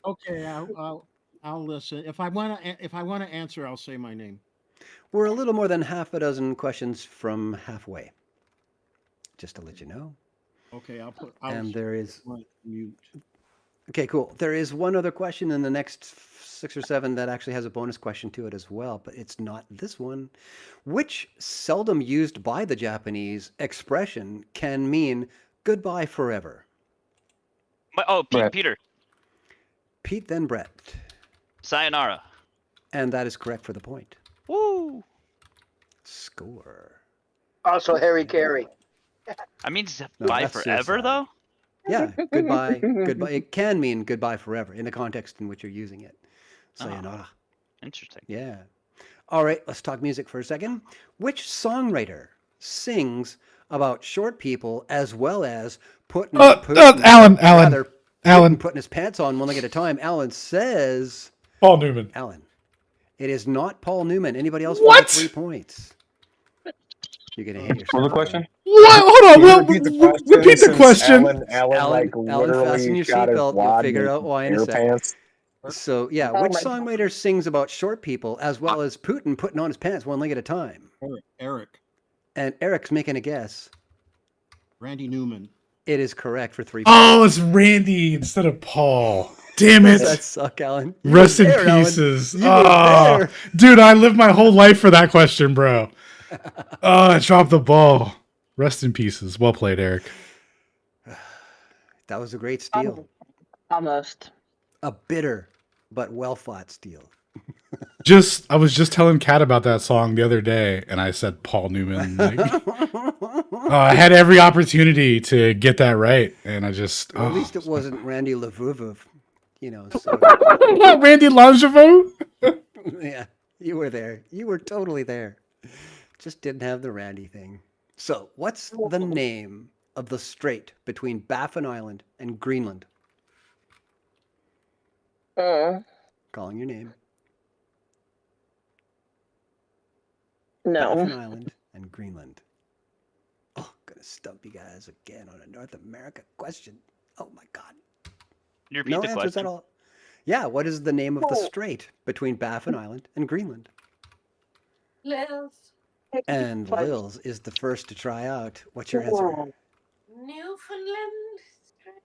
Okay, I'll listen. If I want to answer, I'll say my name. We're a little more than half a dozen questions from halfway. Just to let you know. Okay, I'll And there is mute. Okay, cool. There is one other question in the next 6 or 7 that actually has a bonus question to it as well, but it's not this one. Which seldom used by the Japanese expression can mean goodbye forever? Peter. Pete, then Brett. Sayonara. And that is correct for the point. Woo! Score. Also, Harry Carey. I mean, No, bye that's forever suicide. though. Yeah, goodbye. Goodbye. It can mean goodbye forever in the context in which you're using it. Sayonara. Interesting. Yeah. All right, let's talk music for a second. Which songwriter sings about short people as well as putting his pants on one leg at a time? Alan says Paul Newman. Alan. It is not Paul Newman. Anybody else What? for 3 points? You're gonna hit yourself. What was the question? What? Hold on. Can you Well, repeat the question? repeat the Since question. Alan Alan, fasten literally your shot his seatbelt. You'll wad figure in out why in a air second. pants. So, yeah, Oh which my songwriter sings about short people as well as Putin putting on his pants one leg at a time? Eric. And Eric's making a guess. Randy Newman. It is correct for 3 points. Oh, it's Randy instead of Paul. Damn it. Does that suck, Alan? You Rest were in there, Alan. pieces. You were Oh, there. dude, I lived my whole life for that question, bro. Oh, I dropped the ball. Rest in pieces. Well played, Eric. That was a great steal. Almost. A bitter but well fought steal. I was just telling Kat about that song the other day, and I said Paul Newman. Like, I had every opportunity to get that right, and I just. Well, at least it wasn't Randy Levouv, you know. So. What, Randy Langevin? Yeah, you were there. You were totally there. Just didn't have the Randy thing. So, what's the name of the strait between Baffin Island and Greenland? Calling your name. No. Baffin Island and Greenland. Oh, gonna stump you guys again on a North America question. Oh my God. You repeat No the answers question. at all. Yeah, what is the name of the strait between Baffin Island and Greenland? Lils. And Lils is the first to try out. What's your answer? Newfoundland.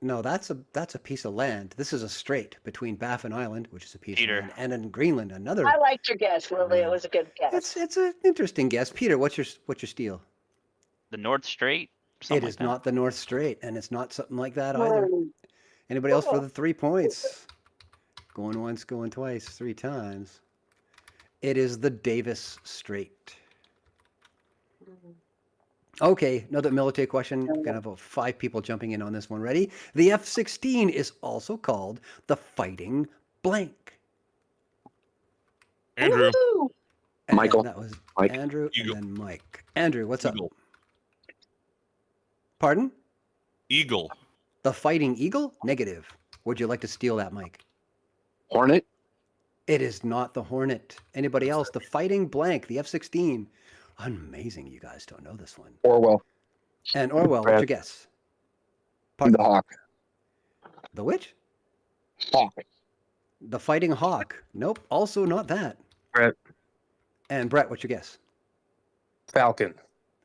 No, that's a piece of land. This is a strait between Baffin Island, which is a piece Peter. of land, and in Greenland, another. I liked your guess, Willie. It was a good guess. It's an interesting guess. Peter, what's your steal? The North Strait. It is not the North Strait, and it's not something like that either. Anybody else for the 3 points? Going once, going twice, 3 times. It is the Davis Strait. Okay, another military question. We're gonna have about 5 people jumping in on this one. Ready? The F-16 is also called the Fighting Blank. Andrew. And Michael. that was Mike. Andrew Eagle. and then Mike. Andrew, what's Eagle. up? Pardon? Eagle. The Fighting Eagle? Negative. Would you like to steal that, Mike? Hornet. It is not the Hornet. Anybody else? The Fighting Blank, the F-16. Amazing you guys don't know this one. Orwell. And Orwell, what's your guess? The Hawk. The which? Hawk. The Fighting Hawk. Nope, also not that. Brett. And Brett, what's your guess? Falcon.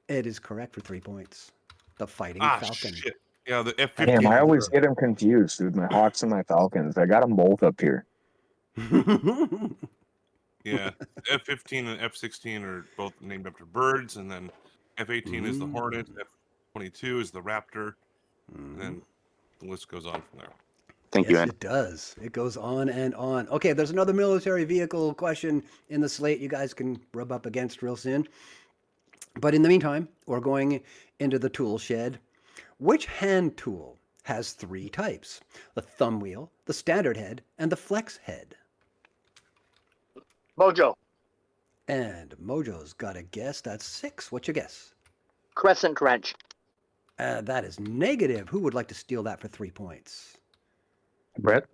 It is correct for 3 points. The Fighting Ah, Falcon. shit. Yeah, the F-15. Damn, I always get them confused with my Hawks and my Falcons. I got them both up here. Yeah, F-15 and F-16 are both named after birds, and then F-18 is the Hornet, F-22 is the Raptor, and then the list goes on from there. Thank Yes, you, Andy. it does. It goes on and on. Okay, there's another military vehicle question in the slate you guys can rub up against real soon. But in the meantime, we're going into the tool shed. Which hand tool has 3 types? The thumb wheel, the standard head, and the flex head. Mojo. And Mojo's got a guess. That's 6. What's your guess? Crescent wrench. That is negative. Who would like to steal that for 3 points? Brett.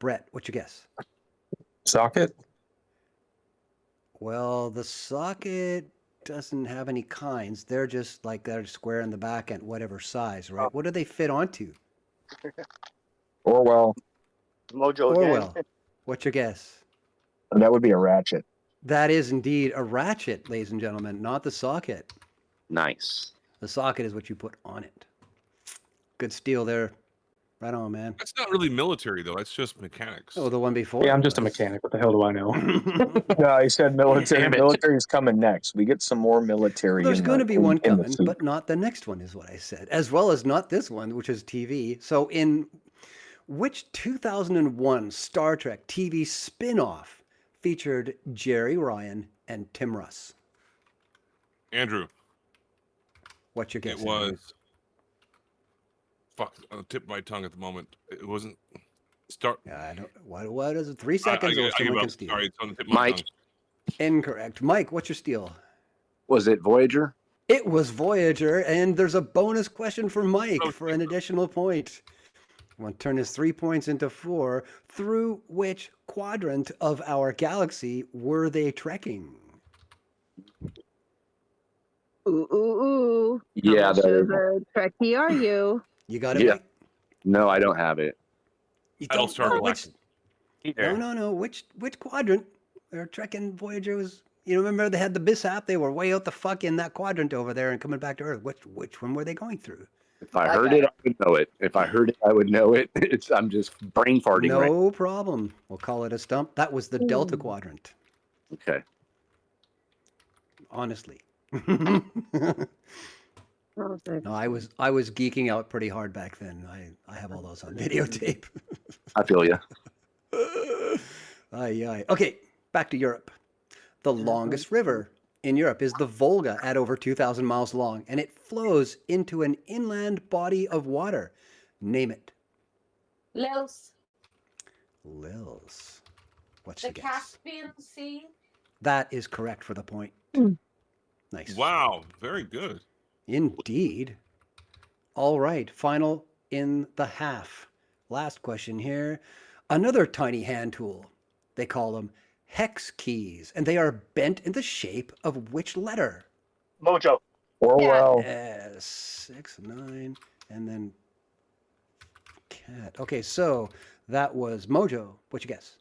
Brett, what's your guess? Socket. Well, the socket doesn't have any kinds. They're just like they're square in the back and whatever size, right? What do they fit onto? Orwell. Mojo Orwell, again. what's your guess? That would be a ratchet. That is indeed a ratchet, ladies and gentlemen, not the socket. Nice. The socket is what you put on it. Good steal there. Right on, man. That's not really military, though. That's just mechanics. Oh, the one before. Yeah, I'm just a mechanic. What the hell do I know? No, he said military. Damn it. Military's coming next. We get some more military. There's in going to the- be one in the coming, soup. but not the next one, is what I said, as well as not this one, which is TV. So, in which 2001 Star Trek TV spin-off featured Jerry Ryan and Tim Russ? Andrew, What's your guess? it Andrew? was... Fuck, on the tip of my tongue at the moment. It wasn't... Start... I don't. What is it? 3 seconds, or I give someone up. can steal? Sorry, it's on the tip of my Mike. tongue. Incorrect. Mike, what's your steal? Was it Voyager? It was Voyager, and there's a bonus question for Mike Oh, for an additional point. I want to turn his 3 points into 4. Through which quadrant of our galaxy were they trekking? Ooh, ooh, ooh. Yeah, How much there- of a Trekkie are you? You got it, Yeah. Mike? No, I don't have it. You Battlestar don't know which, Galactica. no. Which quadrant? They're trekking. Voyager was. You remember they had the mishap? They were way out the fuck in that quadrant over there and coming back to Earth. Which one were they going through? If I heard it, I would know it. If I heard it, I would know it. I'm just brain farting right No problem. We'll call it a stump. That was the Delta quadrant. Okay. Honestly. Perfect. No, I was geeking out pretty hard back then. I have all those on videotape. I feel you. Aye. Okay, back to Europe. The longest river in Europe is the Volga at over 2,000 miles long, and it flows into an inland body of water. Name it. Lils, Lils. What's the the guess? Caspian Sea. That is correct for the point. Nice. Wow, very good. Indeed. All right, final in the half. Last question here. Another tiny hand tool. They call them hex keys, and they are bent in the shape of which letter? Mojo. Orwell. 6, 9, and then cat. Okay, so that was Mojo. What you guess?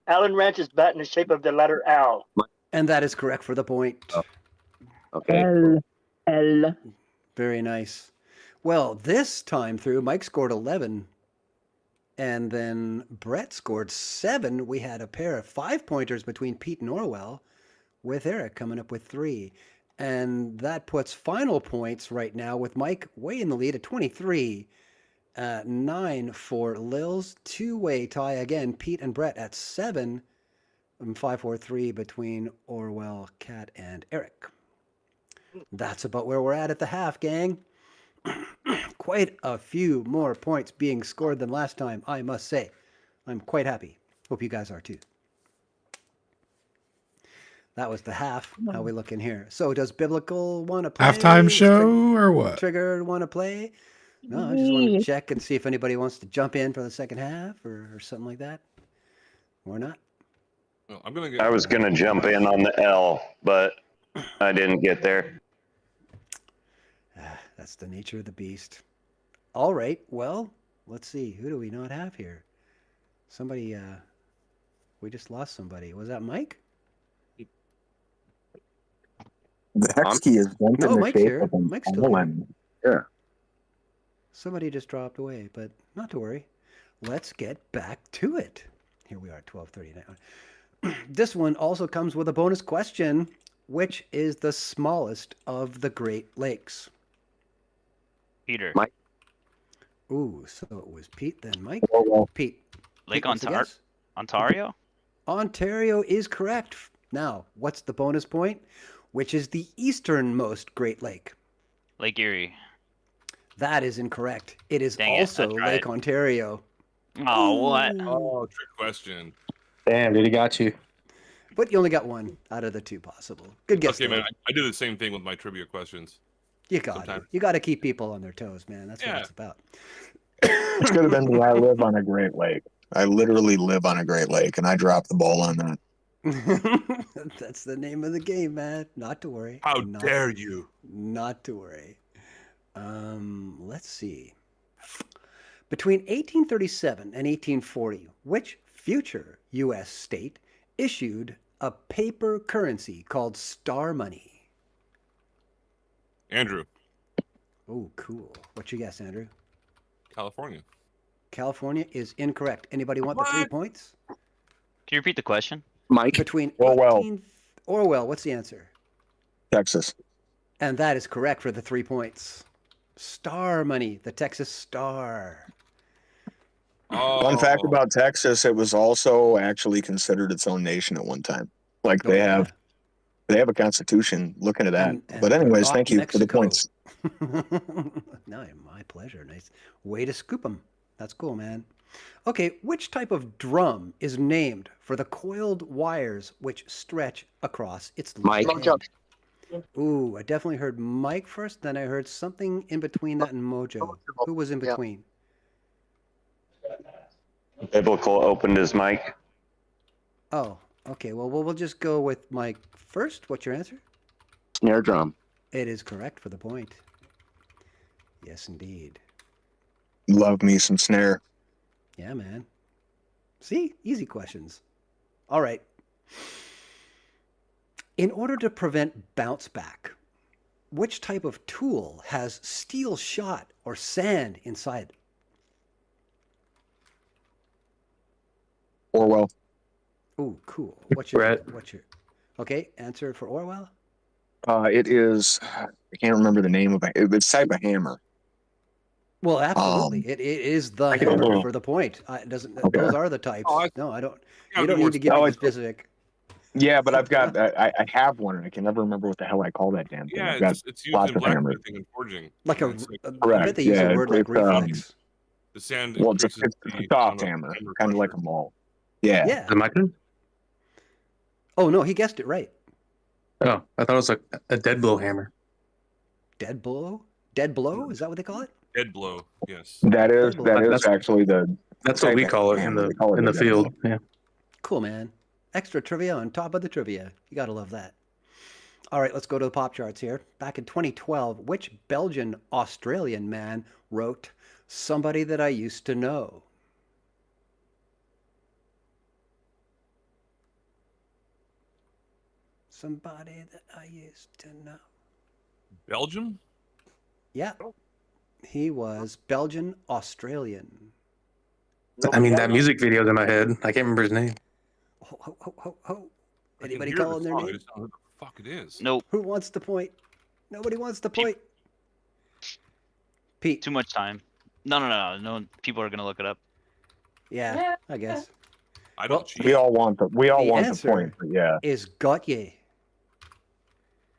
Allen wrench is bent in the shape of the letter L. And that is correct for the point. Okay. L. Very nice. Well, this time through, Mike scored 11. And then Brett scored 7. We had a pair of 5-pointers between Pete and Orwell, with Eric coming up with 3. And that puts final points right now with Mike way in the lead at 23. 9 for Lils. 2-way tie again, Pete and Brett at 7. And 5, 4, 3 between Orwell, Kat, and Eric. That's about where we're at the half, gang. Quite a few more points being scored than last time, I must say. I'm quite happy. Hope you guys are too. That was the half. How we looking here? So does Biblical want to play? Halftime Does show or what? Trigger want to play? No, I just want to check and see if anybody wants to jump in for the second half or something like that. Or not. Well, I'm gonna I was gonna jump in on the L, but I didn't get there. That's the nature of the beast. All right. Well, let's see. Who do we not have here? Somebody. We just lost somebody. Was that Mike? The hex key is bent No, in the Mike's shape here. of an Mike's still here. island. Yeah. Somebody just dropped away, but not to worry. Let's get back to it. Here we are, 12:39. This one also comes with a bonus question. Which is the smallest of the Great Lakes? Peter. Mike. Ooh, so it was Pete then Mike. Pete. Lake Pete, what's the guess? Ontario? Ontario is correct. Now, what's the bonus point? Which is the easternmost Great Lake? Lake Erie. That is incorrect. It is Dang it, I also tried. Lake Ontario. Oh, what? Oh, trick question. Damn, dude, he got you. But you only got one out of the two possible. Good guess. Okay, man. though. I do the same thing with my trivia questions. You got to. You got to keep people on their toes, man. That's what Yeah. it's about. It could have been that I live on a Great Lake. I literally live on a Great Lake, and I dropped the ball on that. That's the name of the game, man. Not to worry. How Not- dare you? Not to worry. Let's see. Between 1837 and 1840, which future U.S. state issued a paper currency called star money? Andrew, Oh, cool. What's your guess, Andrew? California. California is incorrect. Anybody want the 3 points? Can you repeat the question? Mike. Between Orwell. 18... Orwell, what's the answer? Texas. And that is correct for the 3 points. Star money, the Texas Star. Fun fact about Texas, it was also actually considered its own nation at one time. Like Oh, they yeah. have a constitution. Look into that. And But anyways, not thank you for the Mexico. points. No, my pleasure. Nice way to scoop them. That's cool, man. Okay, which type of drum is named for the coiled wires which stretch across its Mike. head? Ooh, I definitely heard Mike first, then I heard something in between that and Mojo. Who was in between? Biblical opened his mic. Oh, okay. Well, we'll just go with Mike first. What's your answer? Snare drum. It is correct for the point. Yes, indeed. Love me some snare. Yeah, man. See? Easy questions. All right. In order to prevent bounce back, which type of tool has steel shot or sand inside? Orwell. Ooh, cool. What's your Brett. Okay, answer for Orwell? It is. I can't remember the name of it. It's type of hammer. Well, absolutely. It is the can hammer Google. for the point. It doesn't. Okay. Those are the types. No, I don't. Yeah, You don't more need to give me Oh, the it's- specific. Yeah, but I've got. I have one, and I can never remember what the hell I call that damn thing. Yeah, I've got it's used lots in of hammers. blacksmithing and forging. Like It's like I Correct, bet they use yeah, a word like it's, reflex. the sand Well, it's increases a the soft amount of hammer, hammer kind of like pressure. a maul. Yeah. Yeah. Is it my turn? Oh no, he guessed it right. Oh, I thought it was like a dead blow hammer. Dead blow? Dead blow? Is that what they call it? Dead blow. Yes. That is Dead blow. That's- actually the. That's what we type of call it in hammer. the They call it in a the dead field. blow. Yeah. Cool, man. Extra trivia on top of the trivia. You gotta love that. All right, let's go to the pop charts here. Back in 2012, which Belgian Australian man wrote "Somebody That I Used to Know"? Somebody that I used to know. Belgium? Yeah. He was Belgian Australian. I mean, that music video's in my head. I can't remember his name. Ho, ho, ho, ho, ho. I can Anybody hear the calling their song, I name? just don't know who the fuck it is. Nope. Who wants the point? Nobody wants the point. Pete. Too much time. No. People are gonna look it up. Yeah, I guess. I Well, don't cheat. We all want the. We all The want the answer point. But yeah. is Gautier.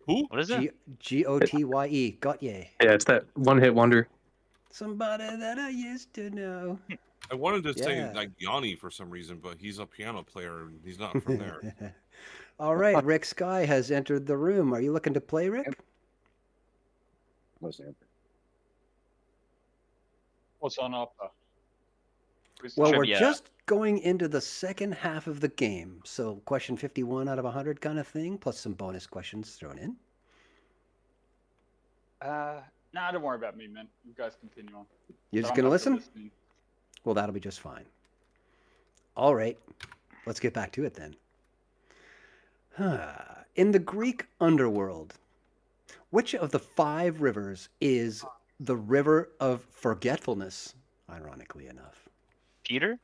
Who? What is it? Gotye. Gautier. Yeah, it's that one-hit wonder. Somebody that I used to know. I wanted to say Yeah. like Yanni for some reason, but he's a piano player and he's not from there. All right, Rick Sky has entered the room. Are you looking to play, Rick? What's the answer? What's on offer? Well, Trivia. we're just going into the second half of the game. So question 51 out of 100 kind of thing, plus some bonus questions thrown in. Nah, don't worry about me, man. You guys continue on. You're just I'm going to happy listen? listening. Well, that'll be just fine. All right, let's get back to it then. In the Greek underworld, which of the 5 rivers is the river of forgetfulness, ironically enough? Peter?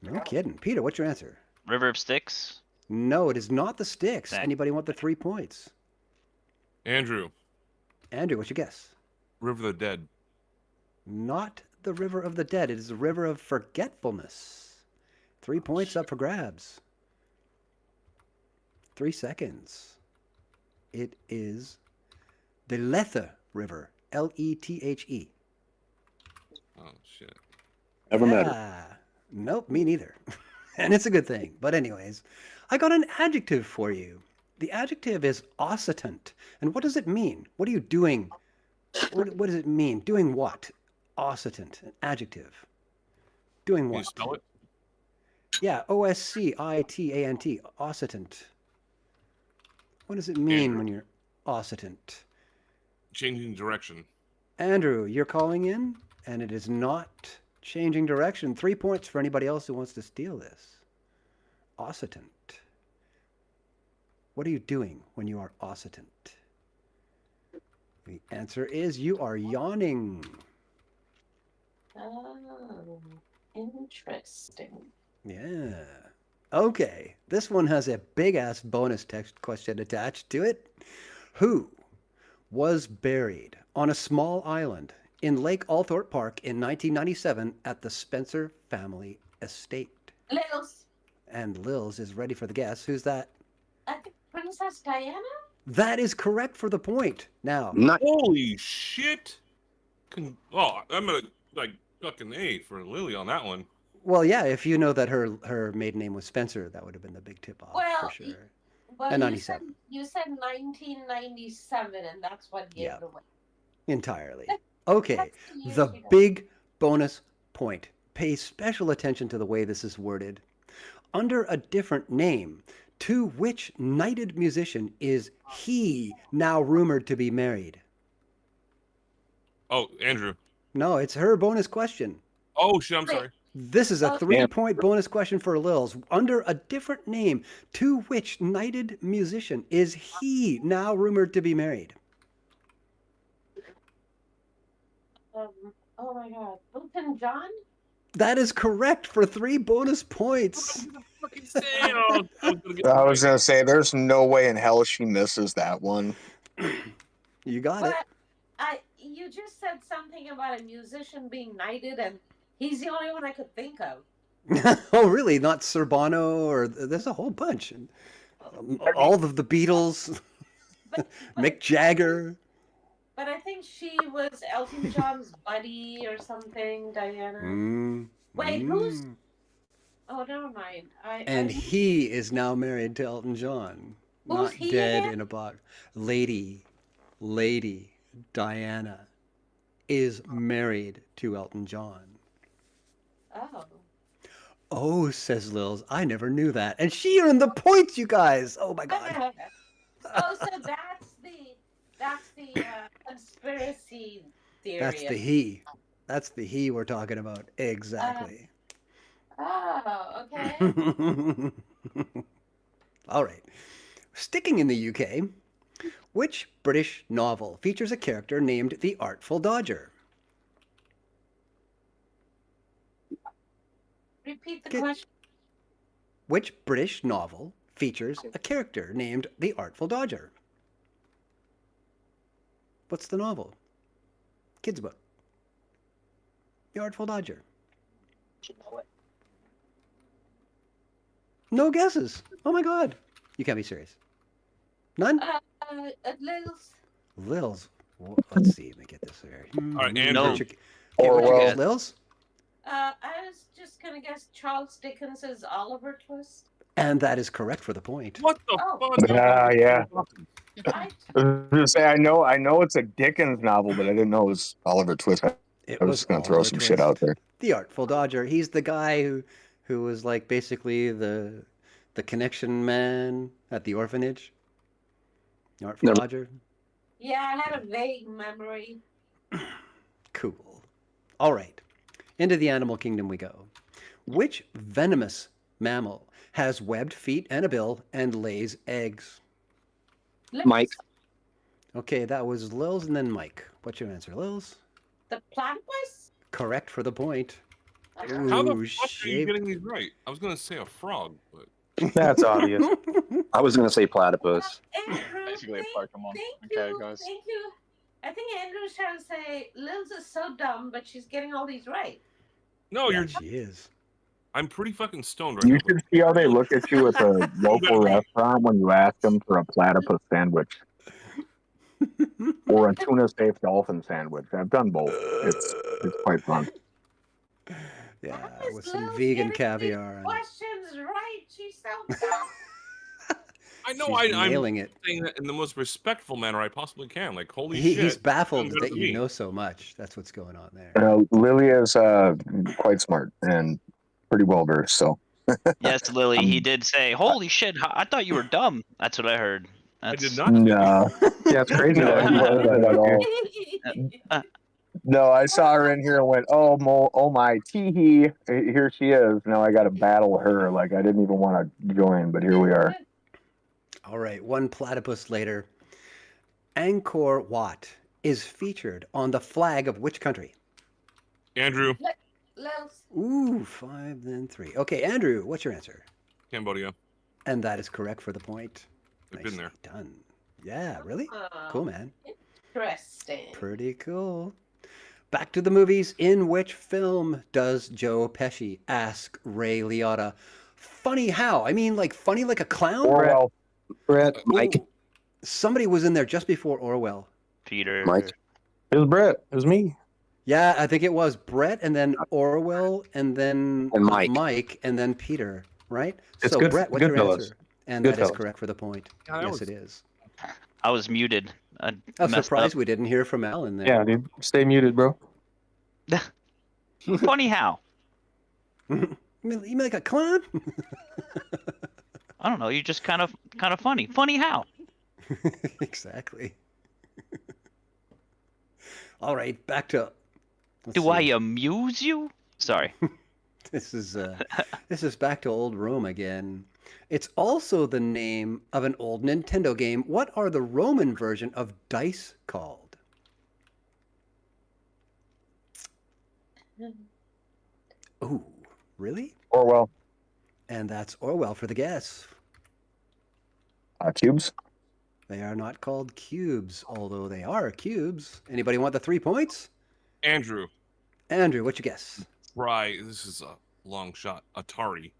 No kidding. Peter, what's your answer? River of Styx? No, it is not the Styx. Dang. Anybody want the 3 points? Andrew, Andrew, what's your guess? River of the Dead. Not the river of the dead. It is the river of forgetfulness. 3 points up for grabs. 3 seconds. It is the Lethe River. Lethe. Oh shit. Never met her. Nope, me neither. And it's a good thing. But anyways, I got an adjective for you. The adjective is oscitant. And what does it mean? What are you doing? What does it mean? Doing what? Oscitant, an adjective. Doing Can what? you spell it? Yeah, oscitant, oscitant. What does it mean when you're oscitant? Changing direction. Andrew, you're calling in, and it is not changing direction. 3 points for anybody else who wants to steal this. Oscitant. What are you doing when you are oscitant? The answer is you are yawning. Oh, interesting. Yeah. Okay. This one has a big-ass bonus text question attached to it. Who was buried on a small island in Lake Althorpe Park in 1997 at the Spencer family estate? Lils, And Lils is ready for the guess. Who's that? I think Princess Diana? That is correct for the point. Now, Holy shit! Oh, I'm gonna like fucking A for Lily on that one. well, yeah, if you know that her maiden name was Spencer, that would have been the big tip off Well, for sure. Well, And you 97. you said 1997, and that's what gave it away. Entirely. Okay, That's 2 years the ago. big bonus point. Pay special attention to the way this is worded. Under a different name, to which knighted musician is he now rumored to be married? Oh, Andrew. No, it's her bonus question. Oh shit! I'm sorry. This is a 3-point bonus question for Lils. Under a different name, to which knighted musician is he now rumored to be married? Oh my God, Elton John? That is correct for 3 bonus points. I was gonna say, there's no way in hell she misses that one. You got it. You just said something about a musician being knighted, and he's the only one I could think of. Oh, really? Not Cerbano, or there's a whole bunch. All of the Beatles, Mick Jagger. But I think she was Elton John's buddy or something, Diana. Wait, who's? Oh, never mind. And he is now married to Elton John. Who's Not he dead again? in a box. Lady Diana is married to Elton John. Oh. Oh, says Lils, I never knew that. And she earned the points, you guys. Oh my God. Oh, so that's the conspiracy theory. That's the he. That's the he we're talking about. Exactly. Oh, okay. All right. Sticking in the UK, which British novel features a character named the Artful Dodger? Repeat the question. Which British novel features a character named the Artful Dodger? What's the novel? Kids' book. The Artful Dodger. No guesses. Oh my God. You can't be serious. None? Lils. Lils. Let's see. Let me get this here. All right, Andrew. No. Okay, what'd you guess, Lils? I was just gonna guess Charles Dickens's Oliver Twist. And that is correct for the point. What the fuck? Yeah. I, I was gonna say I know it's a Dickens novel, but I didn't know it was Oliver Twist. I It was was just gonna throw Oliver some shit out there. The Artful Dodger. He's the guy who was like basically the connection man at the orphanage. The Artful Dodger. yeah, I had a vague memory. Cool. All right. Into the animal kingdom we go. Which venomous mammal has webbed feet and a bill and lays eggs? Mike. Okay, that was Lils and then Mike. What's your answer, Lils? The platypus? Correct for the point. How the Ooh, fuck are you getting these right? I was gonna say a frog, but That's obvious. I was gonna say platypus. Andrew, Basically a Pokemon. thank Okay, you, guys. thank you. I think Andrew's trying to say Liz is so dumb, but she's getting all these right. no, you're. She is. I'm pretty fucking stoned right now. You should see how they look at you at the local restaurant when you ask them for a platypus sandwich or a tuna-safe dolphin sandwich. I've done both. It's quite fun. Yeah, with some vegan caviar. And Questions right. She's so dumb. I know. She's I'm nailing it. saying that in the most respectful manner I possibly can. Like, holy shit. He's baffled Sounds good that to you me. know so much. That's what's going on there. Lilia is quite smart and pretty well versed. So Yes, Lily, he did say, "Holy shit! I thought you were dumb." That's what I heard. That's... I did not. no, Yeah, it's crazy. no, he wasn't at all. No, I saw her in here and went, oh my, tee-hee, here she is. Now I got to battle her. Like, I didn't even want to join, but here we are. All right, one platypus later. Angkor Wat is featured on the flag of which country? Andrew, Liz. Ooh, 5, then 3. Okay, Andrew, what's your answer? Cambodia. And that is correct for the point. I've been there. Done. Yeah, really? Oh, Cool, man. Interesting. Pretty cool. Back to the movies. In which film does Joe Pesci ask Ray Liotta, funny how? I mean, like funny like a clown? Orwell. Brett. Mike. Somebody was in there just before Orwell. Peter. Mike. It was Brett. It was me. Yeah, I think it was Brett and then Orwell and then Mike. And then Peter, right? It's so good- Brett, what's your Goodfellas. answer? And that is Goodfellas. correct for the point. Yeah, that Yes, was- it is. I was muted. I I'm messed surprised up. we didn't hear from Alan there. Yeah, dude. Stay muted, bro. Funny how? You mean like a clown? I don't know. You're just kind of funny. Funny how? Exactly. All right, back to. Do I amuse you? Sorry. This is back to old Rome again. It's also the name of an old Nintendo game. What are the Roman version of dice called? Ooh, really? Orwell. And that's Orwell for the guess. Cubes. They are not called cubes, although they are cubes. Anybody want the 3 points? Andrew. Andrew, what you guess? Right. This is a long shot. Atari.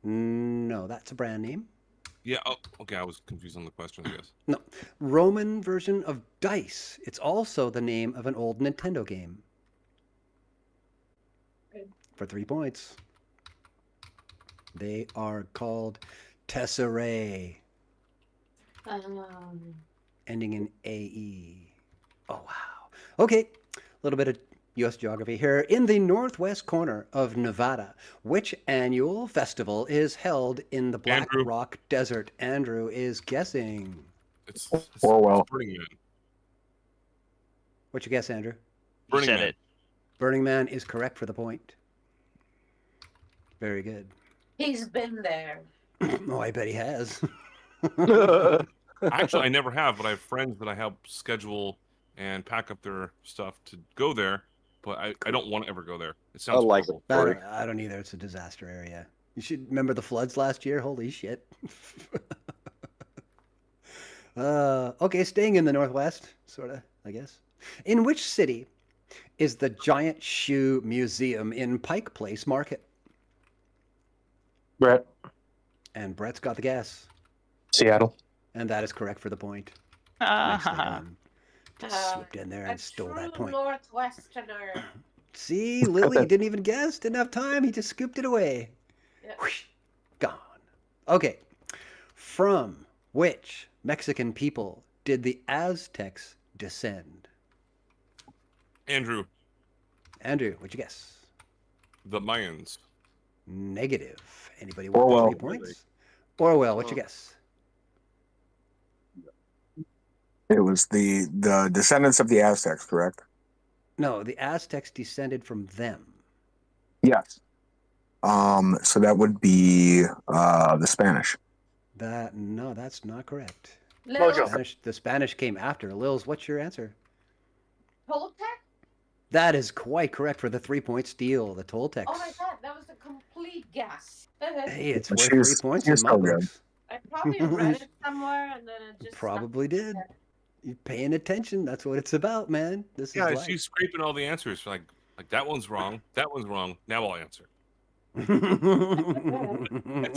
No, that's a brand name. Yeah. Oh, okay. I was confused on the question, I guess. No, Roman version of dice. It's also the name of an old Nintendo game. For 3 points. They are called Tesserae, ending in AE. Oh, wow. Okay, a little bit of U.S. geography here. In the northwest corner of Nevada, which annual festival is held in the Black Rock Desert? Andrew is guessing. It's Orwell. Burning Man. What you guess, Andrew? Burning said Man. it. Burning Man is correct for the point. Very good. He's been there. Oh, I bet he has. Actually, I never have, but I have friends that I help schedule and pack up their stuff to go there. But I don't want to ever go there. It sounds horrible. I don't either. It's a disaster area. You should remember the floods last year. Holy shit. Okay, staying in the Northwest, sort of, I guess. In which city is the Giant Shoe Museum in Pike Place Market? Brett. And Brett's got the guess. Seattle. And that is correct for the point. Nicely done. Just slipped in there and stole that point. Northwesterner. See, Lily didn't even guess. Didn't have time. He just scooped it away. Yeah. Whoosh, gone. Okay. From which Mexican people did the Aztecs descend? Andrew, Andrew, what'd you guess? the Mayans. Negative. Anybody want Orwell. 3 points? Orwell, what'd you guess? It was the descendants of the Aztecs, correct? No, the Aztecs descended from them. Yes. So that would be the Spanish. No, that's not correct. Mojo. The Spanish came after. Lils, what's your answer? Toltec? That is quite correct for the 3-point steal, the Toltecs. Oh my god, that was a complete guess. Hey, it's But worth she was- 3 points she in was my so good. books. I probably read it somewhere and then it just Probably did. You're paying attention. That's what it's about, man. This Yeah, is life. she's scraping all the answers. Like that one's wrong. That one's wrong. Now I'll answer. It's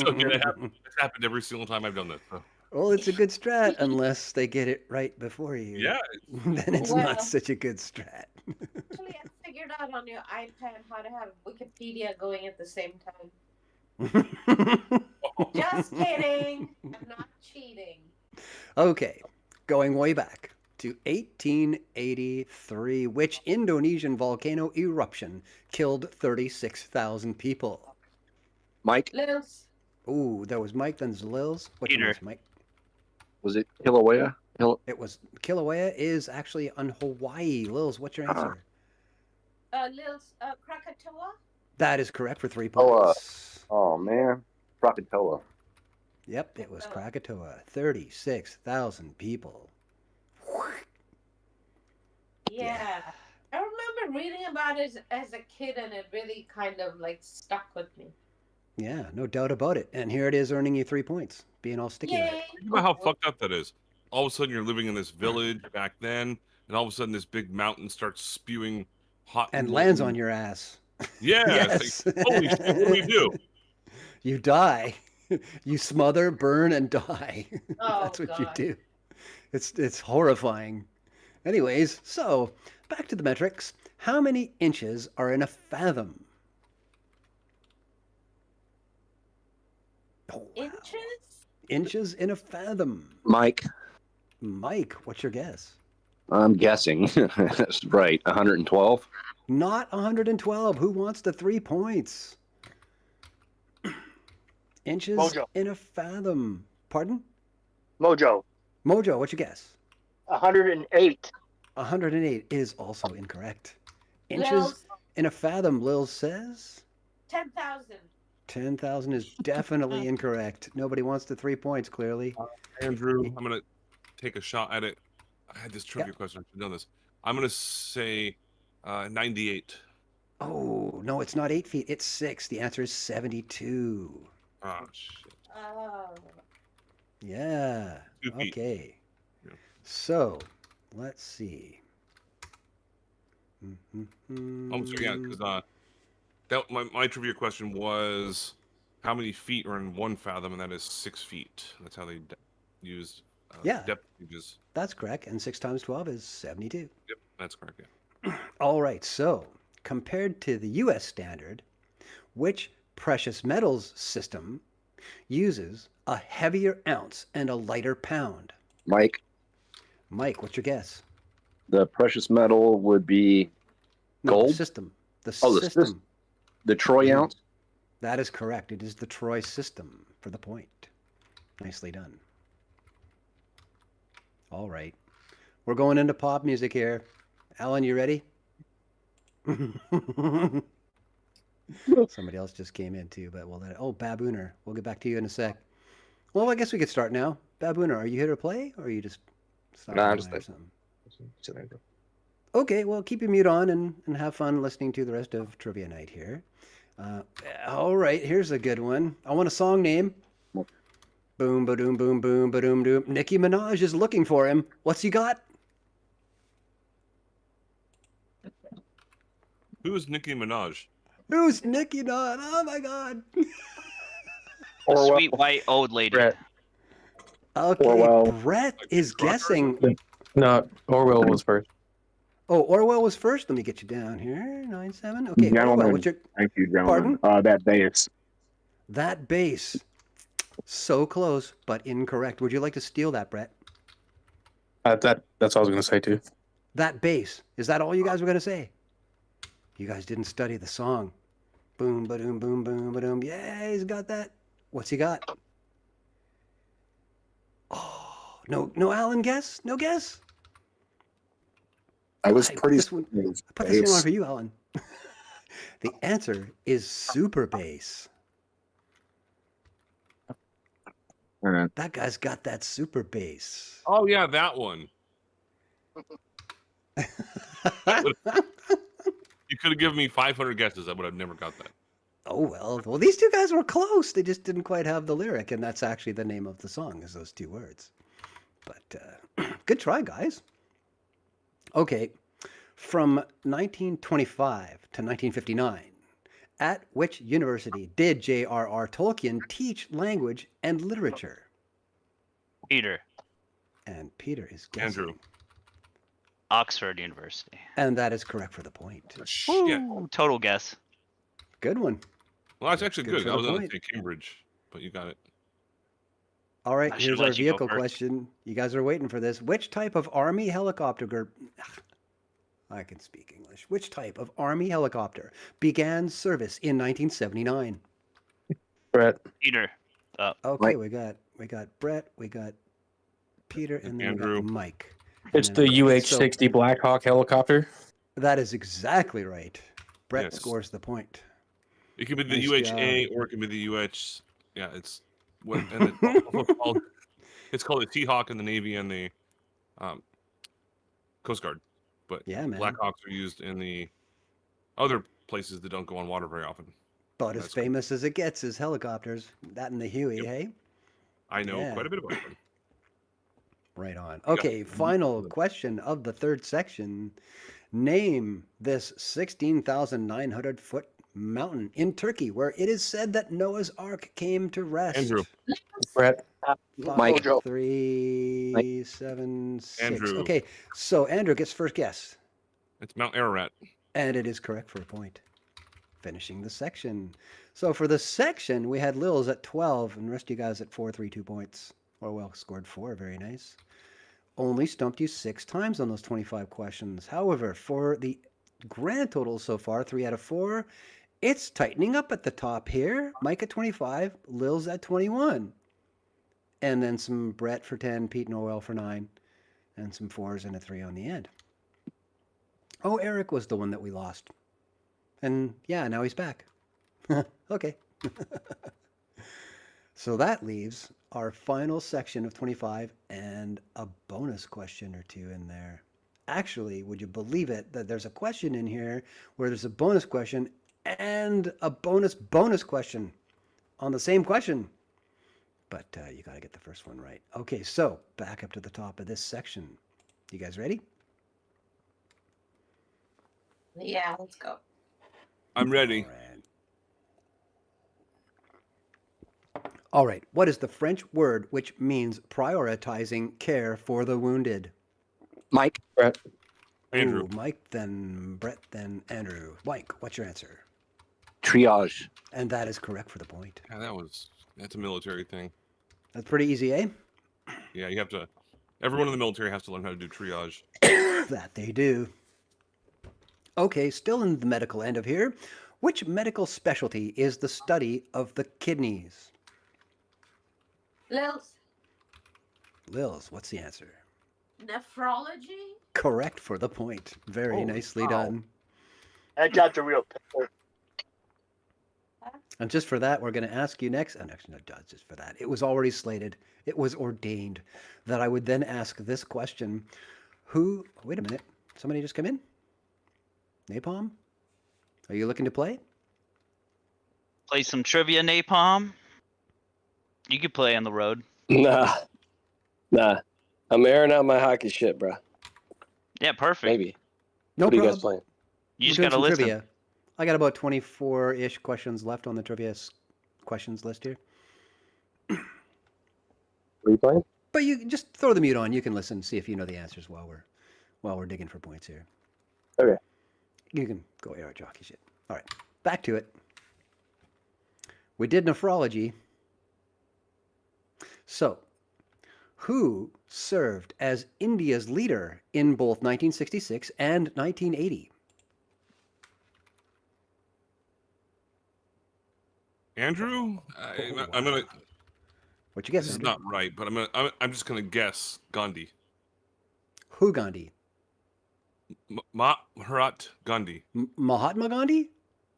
okay. That's happened every single time I've done this. So. Well, it's a good strat unless they get it right before you. Yeah. Then it's Well. not such a good strat. Actually, I figured out on your iPad how to have Wikipedia going at the same time. Just kidding. I'm not cheating. Okay, going way back to 1883, which Indonesian volcano eruption killed 36,000 people? Mike, Lils. Ooh, there was Mike, then there's Lils. Which one Peter. was Mike? was it Kilauea? It was Kilauea is actually on Hawaii. Lils, what's your answer? Lils, Krakatoa? That is correct for 3 Oh, points. oh man, Krakatoa. Yep, it was Krakatoa. 36,000 people. Yeah. I remember reading about it as a kid and it really kind of like stuck with me. Yeah, no doubt about it. And here it is earning you 3 points, being all sticky with it. Think about how fucked up that is. All of a sudden, you're living in this village back then, and all of a sudden, this big mountain starts spewing hot And lands molten- on your ass. Yeah. Yes. It's like, holy shit! What do we do? You die. You smother, burn, and die. Oh, That's what you God. do. It's horrifying. Anyways, so back to the metrics. How many inches are in a fathom? Oh, wow. Inches? Inches in a fathom. Mike, Mike, what's your guess? I'm guessing. That's right. 112. Not 112. Who wants the 3 points? Inches Mojo. in a fathom. Pardon? Mojo. Mojo, what's your guess? 108. 108 is also incorrect. Inches Lils, in a fathom, Lil says. 10,000. 10,000 is definitely incorrect. Nobody wants the 3 points, clearly. Andrew, I'm gonna take a shot at it. I had this trivia Yeah. question. I should know this. I'm gonna say 98. Oh, no, it's not 8 feet. It's 6. The answer is 72. Oh shit. Oh. Yeah. 2 feet. Okay. Yeah. So, let's see. I'm sorry, yeah, because that my trivia question was how many feet are in 1 fathom, and that is 6 feet. That's how they used Yeah. depth gauges. That's correct. And 6 times 12 is 72. Yep, that's correct. Yeah. All right. So, compared to the U.S. standard, which precious metals system uses a heavier ounce and a lighter pound? Mike, Mike, what's your guess? the precious metal would be No, gold. the system. The Oh, the system. system. The troy ounce. That is correct. It is the Troy system for the point. Nicely done. All right. We're going into pop music here. Alan, you ready? Somebody else just came in too, but we'll let it. Oh, Babooner. We'll get back to you in a sec. Well, I guess we could start now. Babooner, are you here to play, or are you just stopping Nah, I'm by just or like- something? Sit there, bro. Okay, well, keep your mute on and have fun listening to the rest of Trivia Night here. All right, here's a good one. I want a song name. Boom, ba-doom, boom, boom, ba-doom, doom. Nicki Minaj is looking for him. What's he got? Who is Nicki Minaj? Who's Nicki Minaj? Oh my God. A sweet white old lady. Okay, Orwell. Brett is guessing. No, Orwell was first. Oh, Orwell was first. Let me get you down here. 9-7. Okay, Orwell, Gentlemen, what's your... thank you, gentlemen. That bass. That bass. So close, but incorrect. Would you like to steal that, Brett? That's what I was gonna say too. That bass. Is that all you guys were going to say? You guys didn't study the song. Boom, ba-doom, boom, boom, ba-doom. Yeah, he's got that. What's he got? Oh, no, Alan, guess? No guess? I was I pretty. put this one on for you, Alan. The answer is super bass. That guy's got that super bass. Oh yeah, that one. You could have given me 500 guesses. I would have never got that. Oh, well, these two guys were close. They just didn't quite have the lyric, and that's actually the name of the song, is those two words. But good try, guys. Okay, from 1925 to 1959, at which university did J.R.R. Tolkien teach language and literature? Peter. And Peter is guessing. Andrew. Oxford University. And that is correct for the point. Ooh, total guess. Good one. Well, that's actually good. for I the was going to point. say Cambridge, but you got it. All right, I here's should've our let you go vehicle first. question. You guys are waiting for this. Which type of Army helicopter... I can speak English. Which type of Army helicopter began service in 1979? Brett. Peter. Okay, we got Brett, we got Peter, and then Andrew. we got Mike. It's And the then- UH-60 Blackhawk helicopter. That is exactly right. Brett Yes. scores the point. It could be the Nice UHA job. or it could be the UH. Yeah, it's what and it's also called. It's called the Seahawk in the Navy and the Coast Guard. But Yeah, man. Blackhawks are used in the other places that don't go on water very often. About as That's cool. famous as it gets is helicopters. That and the Huey, hey? I know Yeah. quite a bit about them. Right on. got Okay, it. final question of the third section. Name this 16,900 foot mountain in Turkey where it is said that Noah's Ark came to rest. Andrew. Brett. Five, 3, 7, 6. Andrew. Okay, so Andrew gets first guess. It's Mount Ararat. And it is correct for a point. Finishing the section. So for the section, we had Lils at 12 and the rest of you guys at 4, 3, 2 points. Orwell scored 4. Very nice. Only stumped you 6 times on those 25 questions. However, for the grand total so far, 3 out of 4, it's tightening up at the top here. Mike at 25, Lils at 21. And then some Brett for 10, Pete and Orwell for 9, and some 4s and a 3 on the end. Oh, Eric was the one that we lost. And yeah, now he's back. Okay. So that leaves our final section of 25 and a bonus question or two in there. Actually, would you believe it that there's a question in here where there's a bonus question and a bonus question on the same question? But you got to get the first one right. Okay, so back up to the top of this section. You guys ready? Yeah, let's go. I'm ready. All right. What is the French word which means prioritizing care for the wounded? Mike. Brett. Andrew. Ooh, Mike, then Brett, then Andrew. Mike, what's your answer? Triage. And that is correct for the point. Yeah, that's a military thing. That's pretty easy, eh? Yeah, you have to. Everyone in the military has to learn how to do triage. That they do. Okay, still in the medical end of here. Which medical specialty is the study of the kidneys? Lils, Lils, what's the answer? nephrology? Correct for the point. Very nicely done. That job's a real picture. And just for that, we're going to ask you next. And actually, no, just for that. It was already slated. It was ordained that I would then ask this question. Wait a minute. Somebody just come in? Napalm? Are you looking to play? Play some trivia, Napalm. You could play on the road. Nah. I'm airing out my hockey shit, bro. Yeah, perfect. Maybe. No What are you problem. guys playing? You just We're doing gotta some listen. trivia. I got about 24-ish questions left on the trivia questions list here. What are you playing? But you can just throw the mute on. You can listen, see if you know the answers while we're digging for points here. Okay. You can go air out jockey shit. All right, back to it. We did nephrology. So, who served as India's leader in both 1966 and 1980? Andrew, I'm gonna. What you guess, This is Andrew? not right, but I'm just gonna guess Gandhi. Who Gandhi? Mahatma Gandhi. Mahatma Gandhi?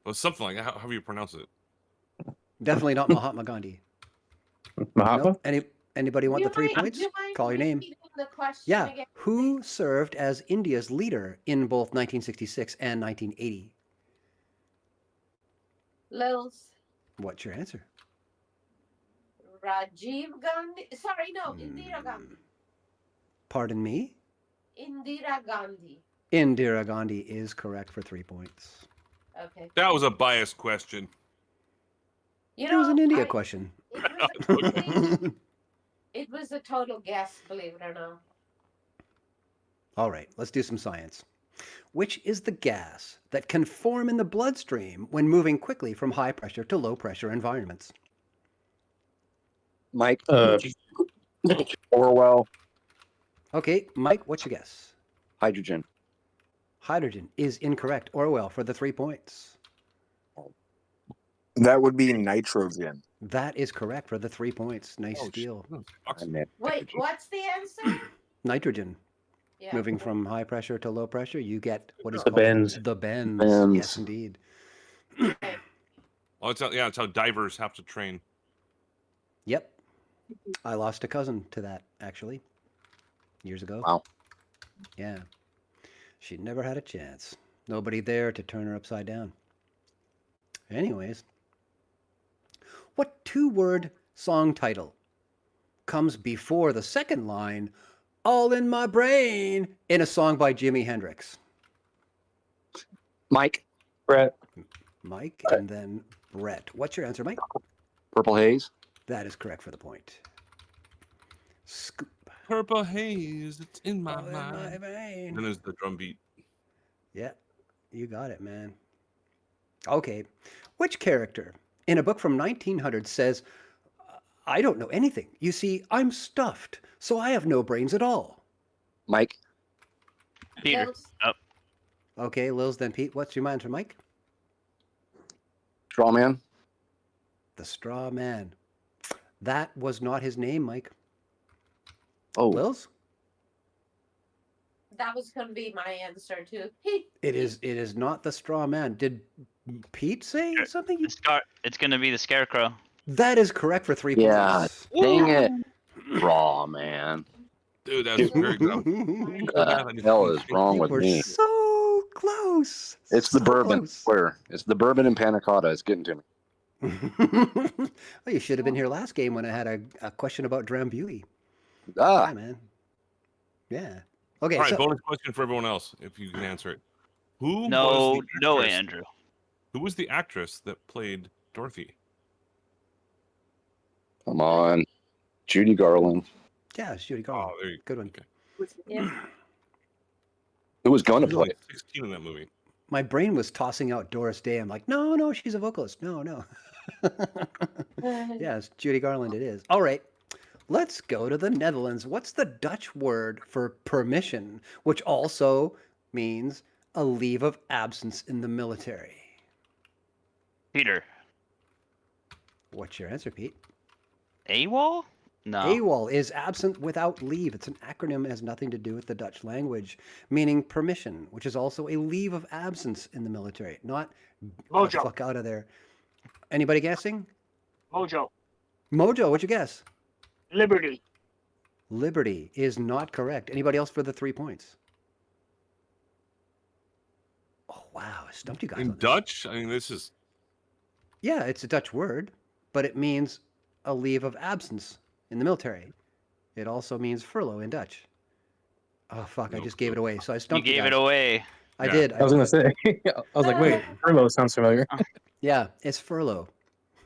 Well, something like that. How do you pronounce it? Definitely not Mahatma Gandhi. Mahatma? Nope. Anybody want the 3 points? Do you mind Call your name. repeating the question Yeah. again? Who served as India's leader in both 1966 and 1980? Lils. What's your answer? Rajiv Gandhi. Sorry, no, Indira Gandhi. Pardon me? Indira Gandhi. Indira Gandhi is correct for 3 points. Okay. That was a biased question. You It was know, an India question. It was a total guess, believe it or not. All right, let's do some science. Which is the gas that can form in the bloodstream when moving quickly from high pressure to low pressure environments? Mike. Orwell. Okay, Mike, what's your guess? Hydrogen. Hydrogen is incorrect. Orwell for the 3 points. That would be nitrogen. That is correct for the 3 points. Nice steal. Wait, what's the answer? Nitrogen. Yeah. Moving from high pressure to low pressure, you get what is The called bends. the bends. Bends. Yes, indeed. Oh, it's how divers have to train. Yep. I lost a cousin to that, actually, years ago. Wow. Yeah. She never had a chance. Nobody there to turn her upside down. Anyways, what two-word song title comes before the second line, all in my brain, in a song by Jimi Hendrix? Mike. Brett. Mike, and then Brett. What's your answer, Mike? Purple Haze. That is correct for the point. Scoop. Purple haze, it's in my All in mind. my brain. Then there's the drum beat. Yeah, you got it, man. Okay. Which character in a book from 1900 says, I don't know anything. You see, I'm stuffed, so I have no brains at all? Mike. Peter. Lils. Oh, Okay, Lils, then Pete. What's your answer, Mike? Strawman. The Straw Man. That was not his name, Mike. Oh. Lils? That was going to be my answer, too. It is not the Straw Man. Did Pete say something? it's gonna be the Scarecrow. That is correct for 3 Yeah. points. Dang it. Raw, man. Dude, that's very good. What the hell is wrong You with were me? so close. It's the So bourbon. close. Where? It's the bourbon and panna cotta. It's getting to me. Well, you should have been here last game when I had a question about Drambuie. Ah. Yeah, man. Yeah. Okay, All right, so bonus question for everyone else, if you can answer it. Who No, was the no, actress- Andrew. Who was the actress that played Dorothy? Come on. Judy Garland. yeah, it's Judy Garland. Oh, there you Good one. Yeah. Who was going She to was play? only 16 in that movie. My brain was tossing out Doris Day. I'm like, no, she's a vocalist. No. Yes, Judy Garland it is. All right. Let's go to the Netherlands. What's the Dutch word for permission, which also means a leave of absence in the military? Peter. What's your answer, Pete? AWOL? No. AWOL is absent without leave. It's an acronym. It has nothing to do with the Dutch language, meaning permission, which is also a leave of absence in the military, not Mojo. fuck out of there. Anybody guessing? Mojo. Mojo, what'd you guess? Liberty. Liberty is not correct. Anybody else for the 3 points? Oh, wow. I stumped you guys In on this. Dutch? I mean, this is. Yeah, it's a Dutch word, but it means a leave of absence in the military. It also means furlough in Dutch. Oh, fuck. I just gave it away. So I You stumped you gave guys. it away. I did. I was gonna say. I was like, wait, furlough sounds familiar. Yeah, it's furlough.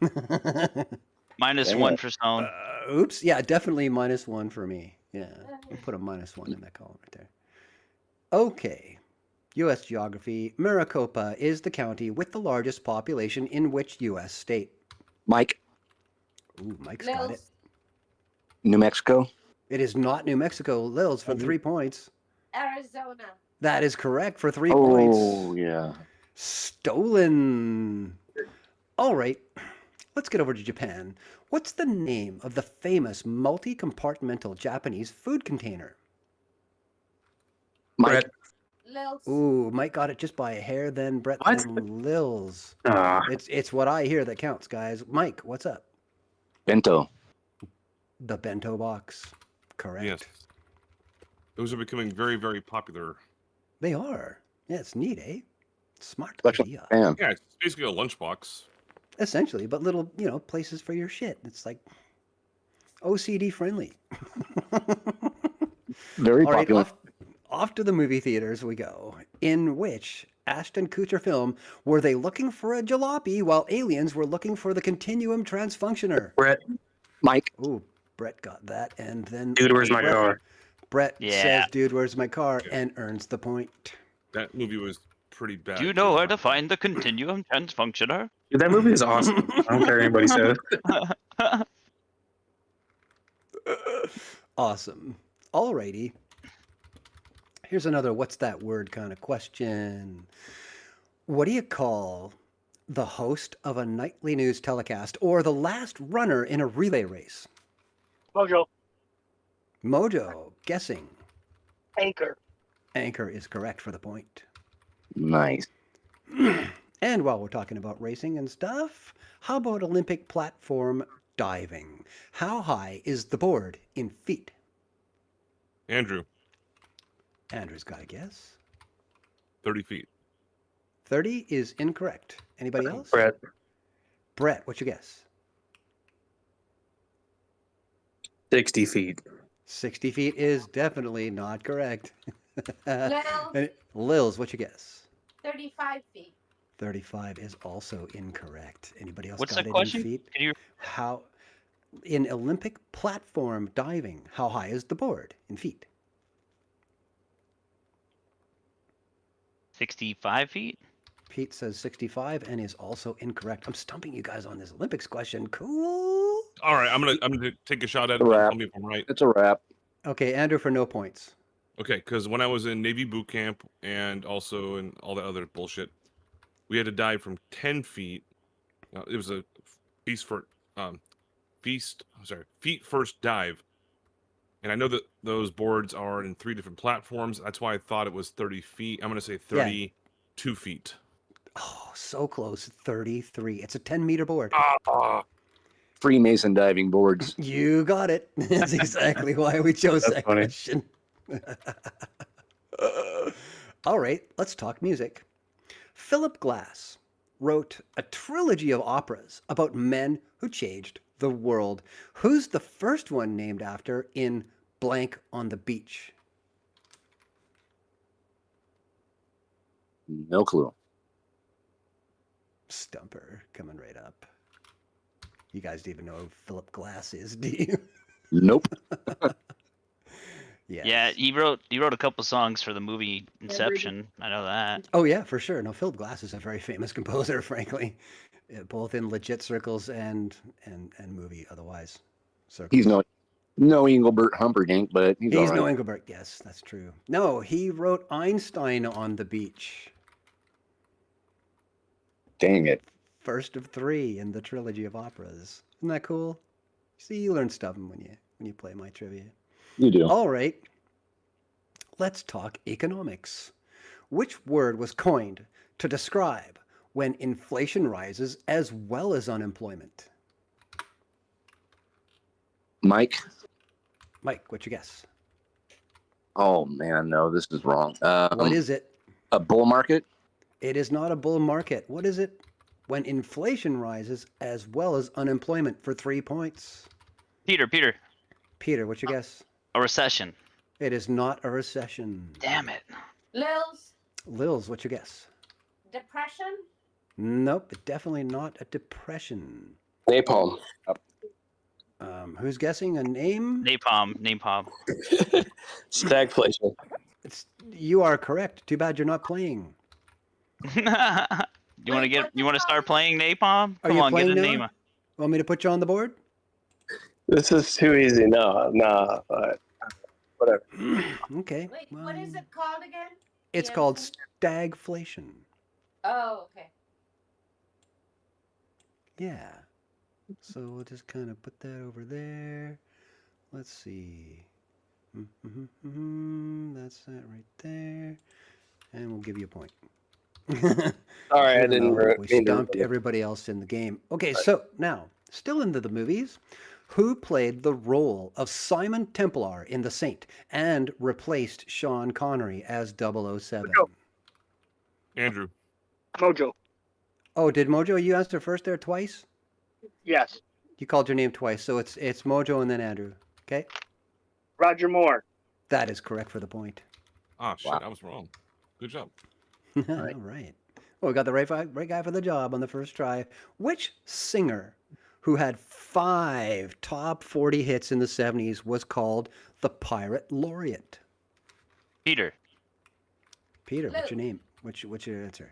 -1 for Stone. Oops. Yeah, definitely -1 for me. Yeah, we'll put a -1 in that column right there. Okay. U.S. geography. Maricopa is the county with the largest population in which U.S. state? Mike. Ooh, Mike's got it. Lils. New Mexico. It is not New Mexico. Lils for 3 points. Arizona. That is correct for 3 Oh, points. yeah. Stolen. All right, let's get over to Japan. What's the name of the famous multi-compartmental Japanese food container? Mike. Lils. Ooh, Mike got it just by a hair, then Brett, What? then Lils. Ah. It's what I hear that counts, guys. Mike, what's up? Bento. The bento box. Correct. Yes. Those are becoming very, very popular. They are. Yeah, it's neat, eh? Smart Especially idea. Japan. Yeah, it's basically a lunchbox. Essentially, but little, places for your shit. It's like OCD friendly. Very All right, popular. off to the movie theaters we go. In which Ashton Kutcher film were they looking for a jalopy while aliens were looking for the continuum transfunctioner? Brett. Mike. Ooh, Brett got that, and then Dude, where's my car? Brett Yeah. says, "Dude, where's my car?" and earns the point. That movie was pretty bad. Do you know where to find the continuum transfunctioner? Dude, that movie is awesome. I don't care what anybody says. Awesome. Alrighty. Here's another what's that word kind of question. What do you call the host of a nightly news telecast or the last runner in a relay race? Mojo. Mojo. Guessing. Anchor. Anchor is correct for the point. Nice. And while we're talking about racing and stuff, how about Olympic platform diving? How high is the board in feet? Andrew, Andrew's got a guess. 30 feet. 30 is incorrect. Anybody else? Brett. Brett, what's your guess? 60 feet. 60 feet is definitely not correct. Lils. And Lils, what's your guess? 35 feet. 35 is also incorrect. Anybody else What's got the it question? in feet? Can you? How in Olympic platform diving, how high is the board in feet? 65 feet? Pete says 65 and is also incorrect. I'm stumping you guys on this Olympics question. Cool. All right, I'm gonna take a shot at it. A And wrap. tell me if I'm right. It's a wrap. Okay, Andrew for no points. Okay, because when I was in Navy boot camp and also in all the other bullshit, we had to dive from 10 feet. It was a feet first dive, and I know that those boards are in 3 different platforms. That's why I thought it was 30 feet. I'm gonna say 32 feet. Oh, so close. 33. It's a 10-meter board. Freemason diving boards. You got it. That's exactly why we chose That's that funny. question. All right, let's talk music. Philip Glass wrote a trilogy of operas about men who changed the world. Who's the first one named after in Blank on the Beach? No clue. Stumper coming right up. You guys don't even know who Philip Glass is, do you? Nope. Yes. Yeah, he wrote a couple songs for the movie Inception. I know that. Oh yeah, for sure. No, Philip Glass is a very famous composer, frankly, both in legit circles and movie otherwise. Circles. He's no Engelbert Humperdinck, but he's all right. no Engelbert. Yes, that's true. No, he wrote Einstein on the Beach. Dang it. First of 3 in the trilogy of operas. Isn't that cool? See, you learn stuff when you play my trivia. You do. All right. Let's talk economics. Which word was coined to describe when inflation rises as well as unemployment? Mike. Mike, what's your guess? Oh man, no, this is wrong. What is it? A bull market? It is not a bull market. What is it? When inflation rises as well as unemployment for 3 points. Peter. Peter, what's your guess? A recession. It is not a recession. Damn it. Lils. Lils, what's your guess? Depression. Nope, definitely not a depression. Napalm. Who's guessing a name? Napalm. Stagflation. You are correct. Too bad you're not playing. You want to start playing Napalm? Are Come you on, get playing a now? name. Want me to put you on the board? This is too easy. No, whatever. Okay. Wait, what is it called again? It's called stagflation. Oh, okay. Yeah. So we'll just kind of put that over there. Let's see. That's that right there. And we'll give you a point. Sorry, I Even didn't though we mean to stomped everybody else in the game. Okay, so now, still into the movies. Who played the role of Simon Templar in The Saint and replaced Sean Connery as 007? Andrew. Mojo. Oh, did Mojo, you answer first there twice? Yes. You called your name twice, so it's Mojo and then Andrew. Okay? Roger Moore. That is correct for the point. Ah, shit, I was wrong. Good job. All right. Well, we got the right guy for the job on the first try. Which singer who had 5 top 40 hits in the 70s was called the Pirate Laureate? Peter. Peter, what's your name? What's your answer?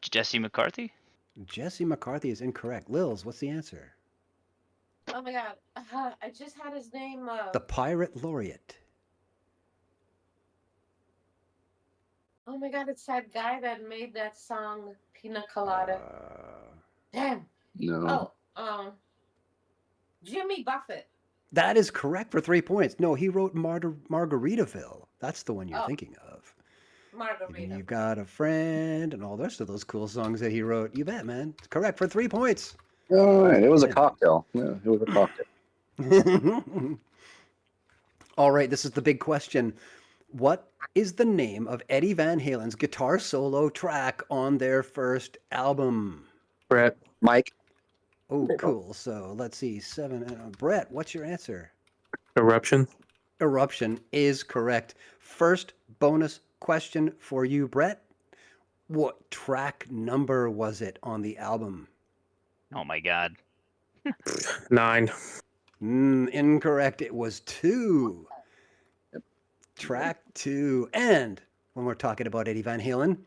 Jesse McCarthy. Jesse McCarthy is incorrect. Lils, what's the answer? Oh my God. I just had his name. The Pirate Laureate. Oh my God, it's that guy that made that song Pina Colada. Damn. No. Oh, Jimmy Buffett. That is correct for 3 points. No, he wrote Margaritaville. That's the one you're thinking of. Margarita. You've got a friend and all the rest of those cool songs that he wrote. You bet, man. It's correct for 3 points. All right. It was a cocktail. Yeah, it was a cocktail. All right, this is the big question. What is the name of Eddie Van Halen's guitar solo track on their first album? Brett. Mike. Oh, cool. So let's see. 7. Brett, what's your answer? Eruption. Eruption is correct. First bonus question for you, Brett. What track number was it on the album? Oh my God. 9. Incorrect. It was 2. Track 2. And when we're talking about Eddie Van Halen,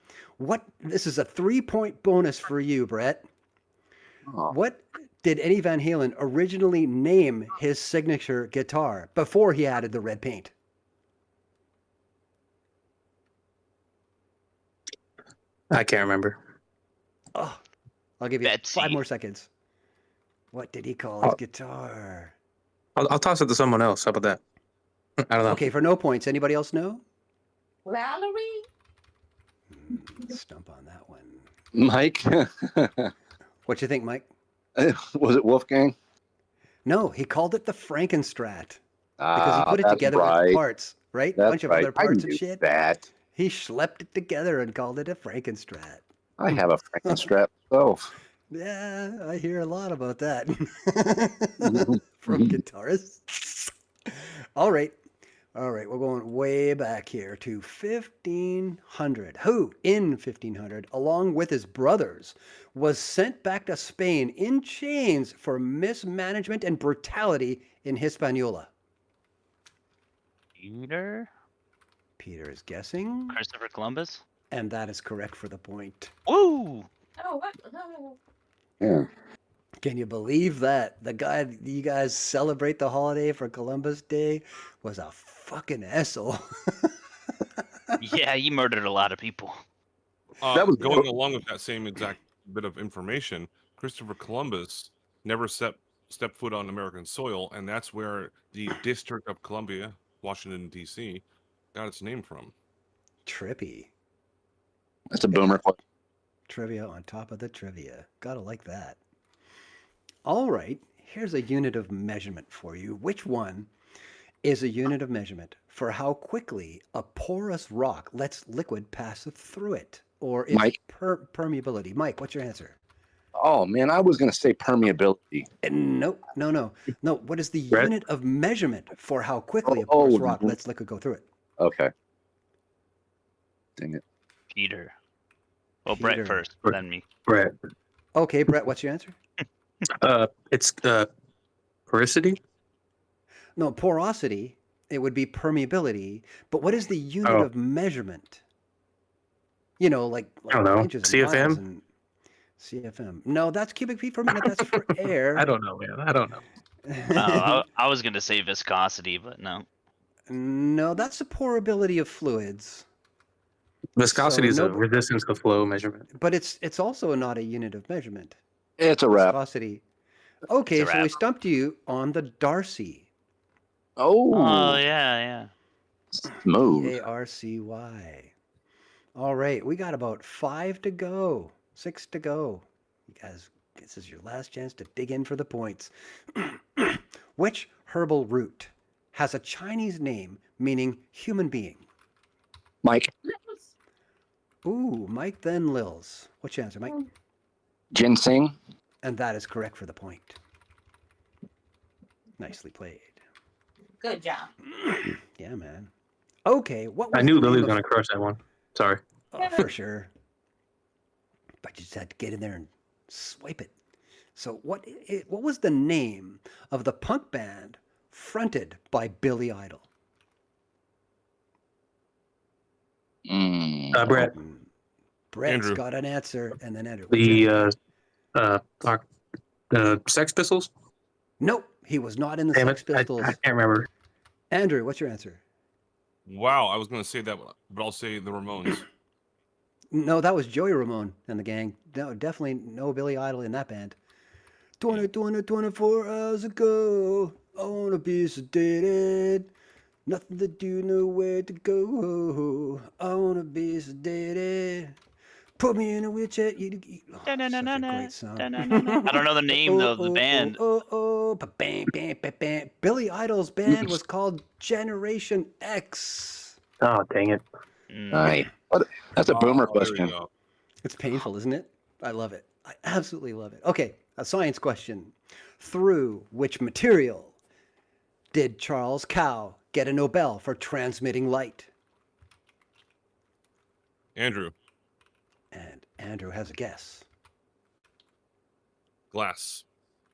this is a 3-point bonus for you, Brett. What did Eddie Van Halen originally name his signature guitar before he added the red paint? I can't remember. Oh, I'll give you Betsy. 5 more seconds. What did he call his guitar? I'll toss it to someone else. How about that? I don't know. Okay, for no points. Anybody else know? Valerie. Stump on that one. Mike. What you think, Mike? Was it Wolfgang? No, he called it the Frankenstrat because he put it together with parts, right? A bunch of other parts and shit. That. He schlepped it together and called it a Frankenstrat. I have a Frankenstrat myself. Yeah, I hear a lot about that from guitarists. All right, we're going way back here to 1500. Who, in 1500, along with his brothers, was sent back to Spain in chains for mismanagement and brutality in Hispaniola? Peter is guessing. Christopher Columbus. And that is correct for the point. Woo! Oh, what? Oh. Yeah. Can you believe that? The guy you guys celebrate the holiday for Columbus Day was a fucking asshole. Yeah, he murdered a lot of people. That was going along with that same exact bit of information. Christopher Columbus never stepped foot on American soil, and that's where the District of Columbia, Washington, D.C., got its name from. Trippy. That's a boomer. Trivia on top of the trivia. Gotta like that. All right, here's a unit of measurement for you. Which one is a unit of measurement for how quickly a porous rock lets liquid pass through it? Or its Mike? Permeability. Mike, what's your answer? Oh, man, I was going to say permeability. No. What is the unit of measurement for how quickly a porous rock lets liquid go through it? Okay. Dang it. Peter. Well, Peter. Brett first, then me. Brett. Okay, Brett, what's your answer? It's porosity. No, porosity. It would be permeability. But what is the unit of measurement? You know, like I don't know. inches and miles CFM. and CFM. No, that's cubic feet per minute. That's for air. I don't know, man. I don't know. I was gonna say viscosity, but no. No, that's the pourability of fluids. Viscosity is a no, resistance to flow measurement. but it's also not a unit of measurement. It's a wrap. Viscosity. Okay, a so we wrap. stumped you on the Darcy. Oh yeah. Smooth. Darcy. All right, we got about 5 to go. 6 to go. You guys, this is your last chance to dig in for the points. Which herbal root has a Chinese name meaning human being? Mike. Ooh, Mike then Lils. What's your answer, Mike? Ginseng. And that is correct for the point. Nicely played. Good job. Yeah, man. Okay, what was I knew the Lily name was of... gonna crush that one. Sorry. For sure. But you just had to get in there and swipe it. So what was the name of the punk band fronted by Billy Idol? Brett. Brett's Andrew. got an answer, and then Andrew. The Sex Pistols. Nope, he was not in the Damn Sex it, Pistols. I can't remember. Andrew, what's your answer? Wow, I was going to say that, but I'll say the Ramones. No, that was Joey Ramone and the gang. No, definitely no Billy Idol in that band. 24 hours ago, I wanna be sedated. Nothing to do, nowhere to go. I wanna be sedated. Put me in a wheelchair. Such a great song. I don't know the name though of the band. Bam. Billy Idol's band was called Generation X. Oh, dang it. Right. That's a boomer there we question. go. It's painful, isn't it? I love it. I absolutely love it. Okay, a science question. Through which material did Charles Cow get a Nobel for transmitting light? Andrew. And Andrew has a guess. Glass.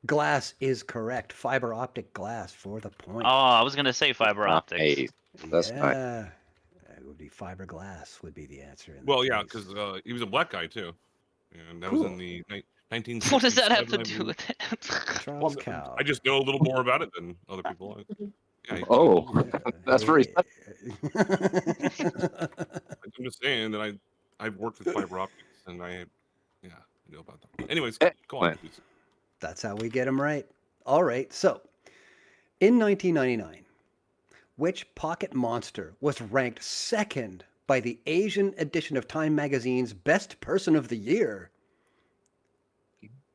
Glass is correct. Fiber optic glass for the point. Oh, I was gonna say fiber optics. Hey, that's yeah. It would be fiberglass would be the answer. In Well, that yeah, case. because he was a black guy too, and that Cool. was in the 1960s. What does that have to do with it? Charles Cow. I just know a little more about it than other people. Yeah, that's very. I'm just saying that I've worked with fiber optics, and I know about them. Anyways, go on, please. That's how we get them right. All right. So, in 1999, which pocket monster was ranked second by the Asian edition of Time magazine's Best Person of the Year?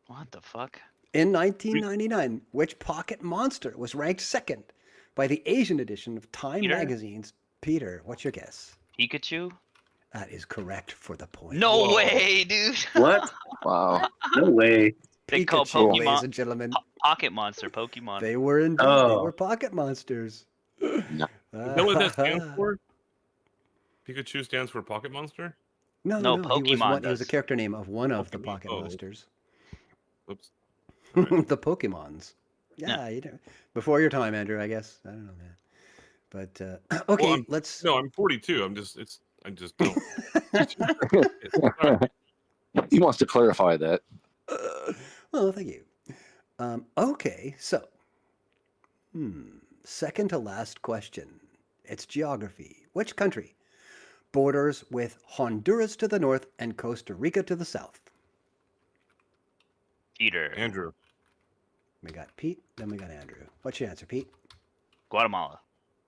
What the fuck? In 1999, which pocket monster was ranked second by the Asian edition of Time Peter? magazine's... Peter, what's your guess? Pikachu? That is correct for the point. No way, dude. What? Wow. No way. They call Pikachu, ladies Pokemon and gentlemen. Pocket Monster, Pokemon. They were indeed. They Oh. were pocket monsters. You know what that stands for? Pikachu stands for Pocket Monster? No, He was, Pokemon he was a does. character name of one of the Pokemon, pocket oh. monsters. Oops. The Pokemons. Yeah, you know, before your time, Andrew, I guess. I don't know, man. But okay, Well, let's... No, I'm 42. I just don't. He wants to clarify that. Well, thank you. Okay, so second to last question. It's geography. Which country borders with Honduras to the north and Costa Rica to the south? Peter. Andrew. We got Pete, then we got Andrew. What's your answer, Pete? Guatemala.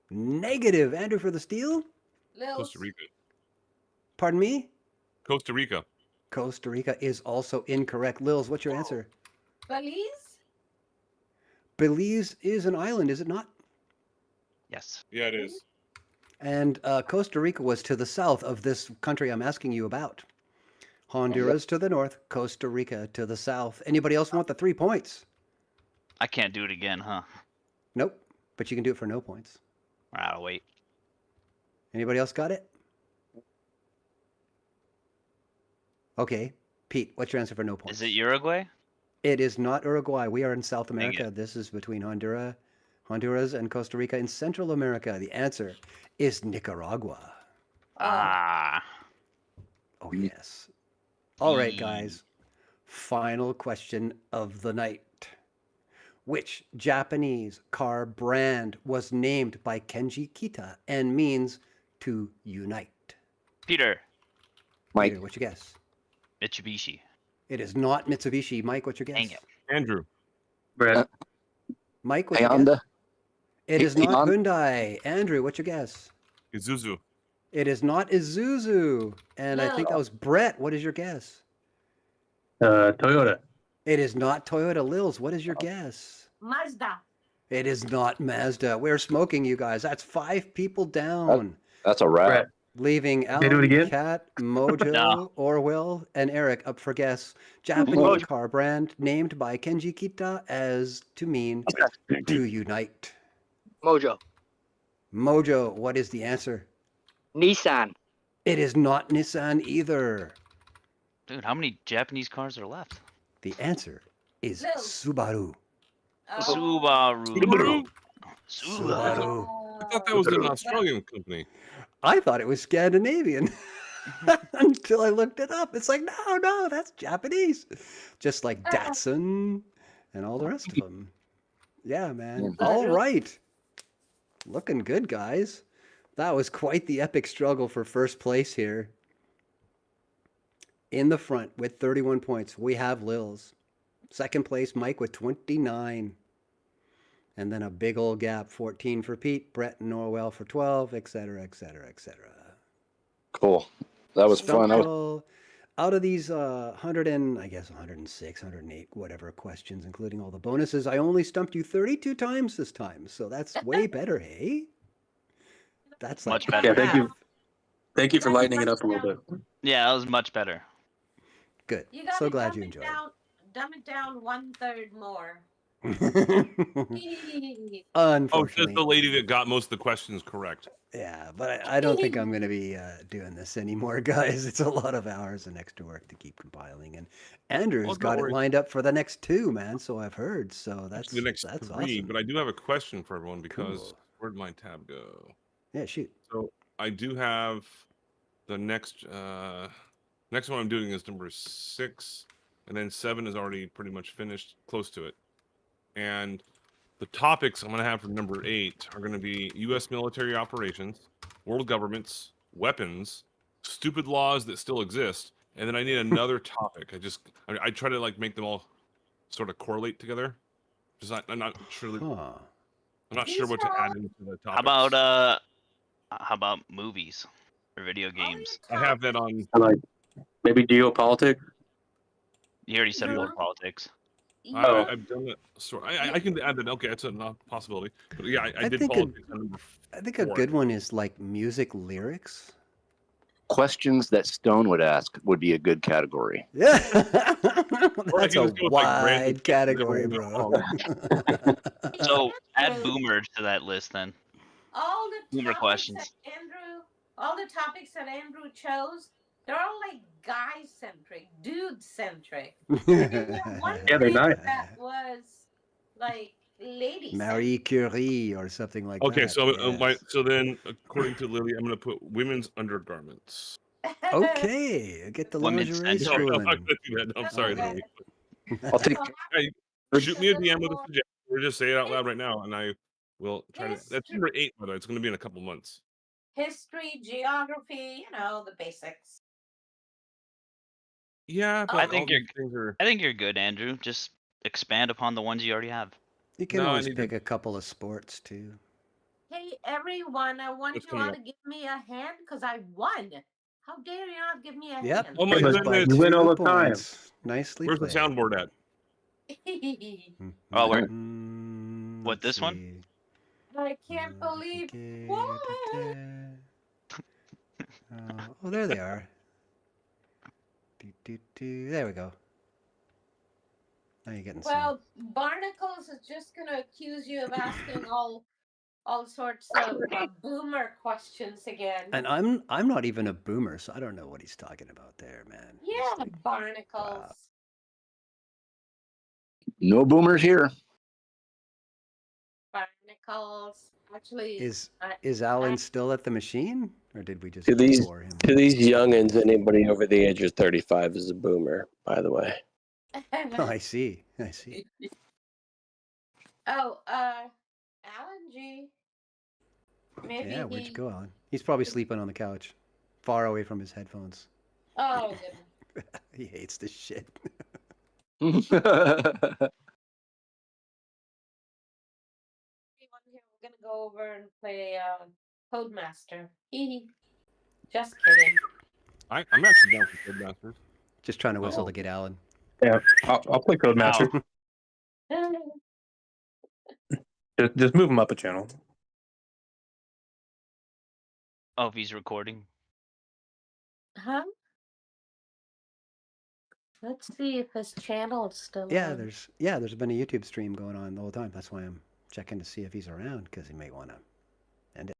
Negative. Andrew for the steal? Costa Rica. Pardon me? Costa Rica. Costa Rica is also incorrect. Lils, what's your answer? Belize? Belize is an island, is it not? Yes. Yeah, it is. And Costa Rica was to the south of this country I'm asking you about. Honduras to the north, Costa Rica to the south. Anybody else want the 3 points? I can't do it again, huh? Nope, but you can do it for no points. I'll wait. Anybody else got it? Okay, Pete, what's your answer for no points? Is it Uruguay? It is not Uruguay. We are in South America. This is between Honduras and Costa Rica in Central America. The answer is Nicaragua. Ah. Oh, yes. All right, guys. Final question of the night. Which Japanese car brand was named by Kenji Kita and means to unite? Peter. Mike. Peter, what's your guess? Mitsubishi. It is not Mitsubishi. Mike, what's your guess? Dang it. Andrew. Brett. Mike, what's your guess? Honda. It is not Honda. Hyundai. Andrew, what's your guess? Isuzu. It is not Isuzu. And I think that was Brett. What is your guess? Toyota. It is not Toyota. Lils, what is your guess? Mazda. It is not Mazda. We're smoking, you guys. That's 5 people down. That's a wrap. Brett. Leaving Can I do it Alan, again? Kat, Mojo, No. Orwell, and Eric up for guess. Japanese car brand named by Kenji Kita as to mean to unite. Mojo. Mojo, what is the answer? Nissan. It is not Nissan either. Dude, how many Japanese cars are left? The answer is Lil. Subaru. Subaru. Subaru. I thought that was an Australian company. I thought it was Scandinavian until I looked it up. It's like, no, that's Japanese. Just like Datsun and all the rest of them. Yeah, man. All right. Looking good, guys. That was quite the epic struggle for first place here. In the front with 31 points, we have Lils. Second place, Mike with 29. And then a big old gap, 14 for Pete, Brett and Norwell for 12, et cetera, et cetera, et cetera. Cool. That was fun. Out of these 106, 108, whatever questions, including all the bonuses, I only stumped you 32 times this time. So that's way better, hey? That's much like better. Yeah, thank you. Thank you for lightening it up a little bit. Yeah, that was much better. Good. You gotta So glad dumb you it enjoyed down, dumb it down 1/3 more. it. Oh, Unfortunately. just the lady that got most of the questions correct. Yeah, but I don't think I'm going to be doing this anymore, guys. It's a lot of hours and extra work to keep compiling. And Andrew's Well, don't got it worry. lined up for the next 2, man. So I've heard. So that's Actually, the next that's 3, awesome. but I do have a question for everyone because Cool. where'd my tab go? Yeah, shoot. So I do have the next one I'm doing is number 6, and then 7 is already pretty much finished, close to it. And the topics I'm going to have for number 8 are going to be U.S. military operations, world governments, weapons, stupid laws that still exist, and then I need another topic. I try to like make them all sort of correlate together. I'm not sure. Huh. I'm not sure what to add into the topics. How about movies or video games? I have that on. Like maybe geopolitics. You already said world politics. I've done it. So I can add that. Okay, that's a possibility. But yeah, I did think politics on number I think a 4. good one is like music lyrics. Questions that Stone would ask would be a good category. Yeah. Or I That's can a just go with, like, random wide category, bro. So add Boomer to that list then. All the Boomer topics questions. that all the topics that Andrew chose, they're all like guy centric, dude centric. Yeah, they're nice. That was like lady. Marie Curie or something like Okay, that. so so then according to Lily, I'm going to put women's undergarments. Okay, get the Women's lingerie center. No, I'm schooling. not gonna do that. I'm sorry, Okay. Lily. I'll take. Hey, shoot me a DM with a suggestion, or just say it out loud right now, and I will try to. That's number 8, by the way. It's going to be in a couple months. History, geography, the basics. Yeah, but I think all these things are. I think you're good, Andrew. Just expand upon the ones you already have. You can No, I always need pick a couple of sports too. Hey everyone, I want What's you coming all up? to give me a hand because I won. How dare you not give me a Yep. hand? Oh my it was goodness! by You win 2 all the time. points. Nicely Where's the played. soundboard at? Oh, where? Mm, What, let's this one? see. I can't believe what? Oh, there they are. There we go. Now you're getting some. Well, Barnacles is just gonna accuse you of asking all sorts of boomer questions again. And I'm not even a boomer, so I don't know what he's talking about there, man. Yeah, Barnacles. No boomers here. Barnacles. Actually, Is Alan still at the machine, or did we just To these bore him? youngins, anybody over the age of 35 is a boomer. By the way. Oh, I see. Oh, Alan G. Maybe Yeah, where'd you he. go, Alan? He's probably sleeping on the couch, far away from his headphones. Oh goodness. He hates this shit. Everyone here, we're gonna go over and play Codemaster. Hee. Just kidding. I'm actually down for Codemasters. Just trying to whistle Oh. to get Alan. Yeah, I'll play Codemaster. Just move him up a channel. Oh, if he's recording. Huh? Let's see if his channel's still Yeah, on. there's been a YouTube stream going on the whole time. That's why I'm checking to see if he's around because he may want to end it.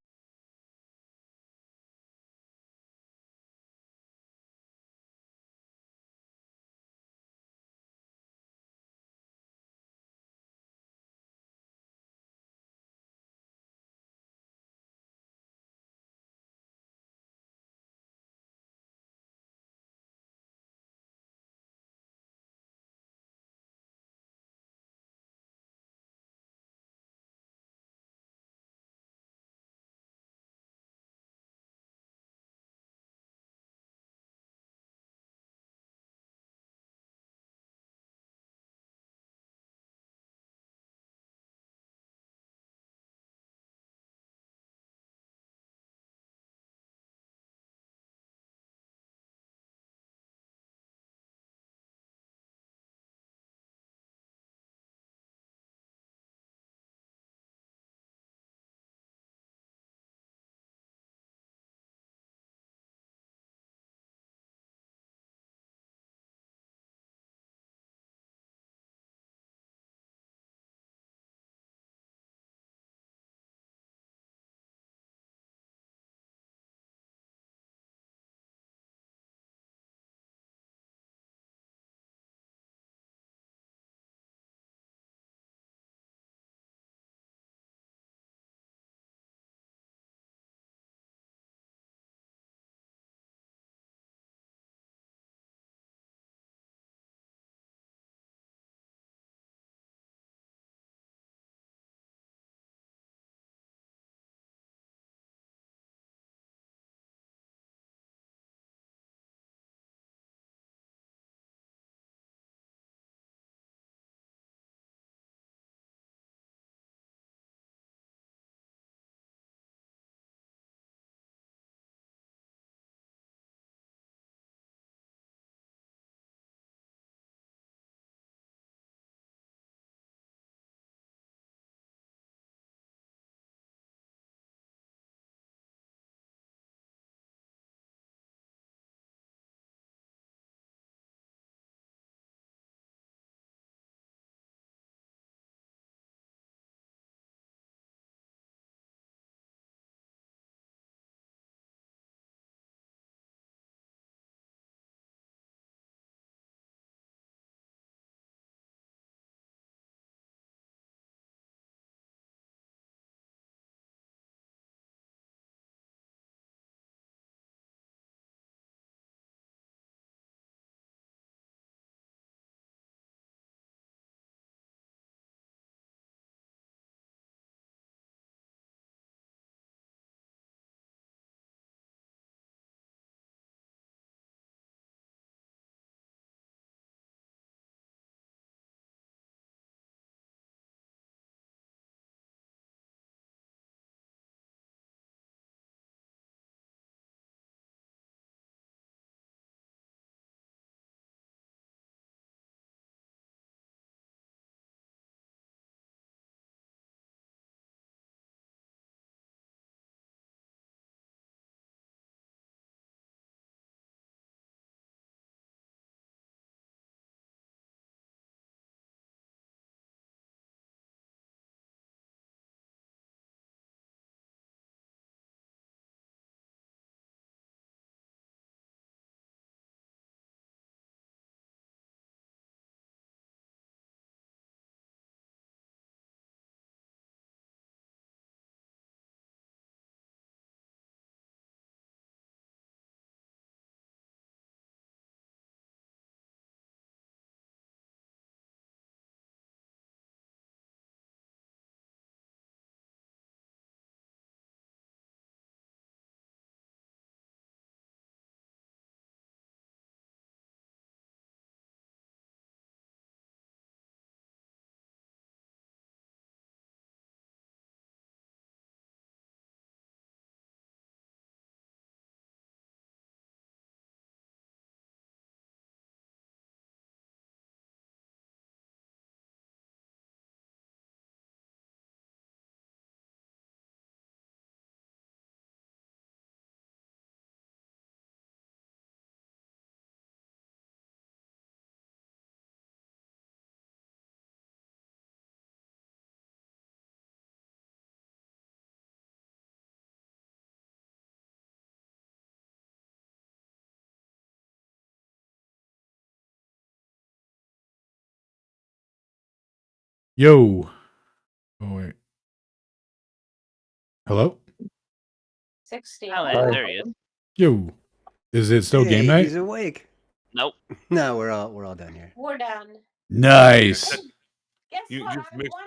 Yo. Oh wait. Hello. 60. Alan, there he is. Yo. Is it still game Hey, night? he's awake. Nope. No, we're all done here. We're done. Nice. Guess You what? just I mixed won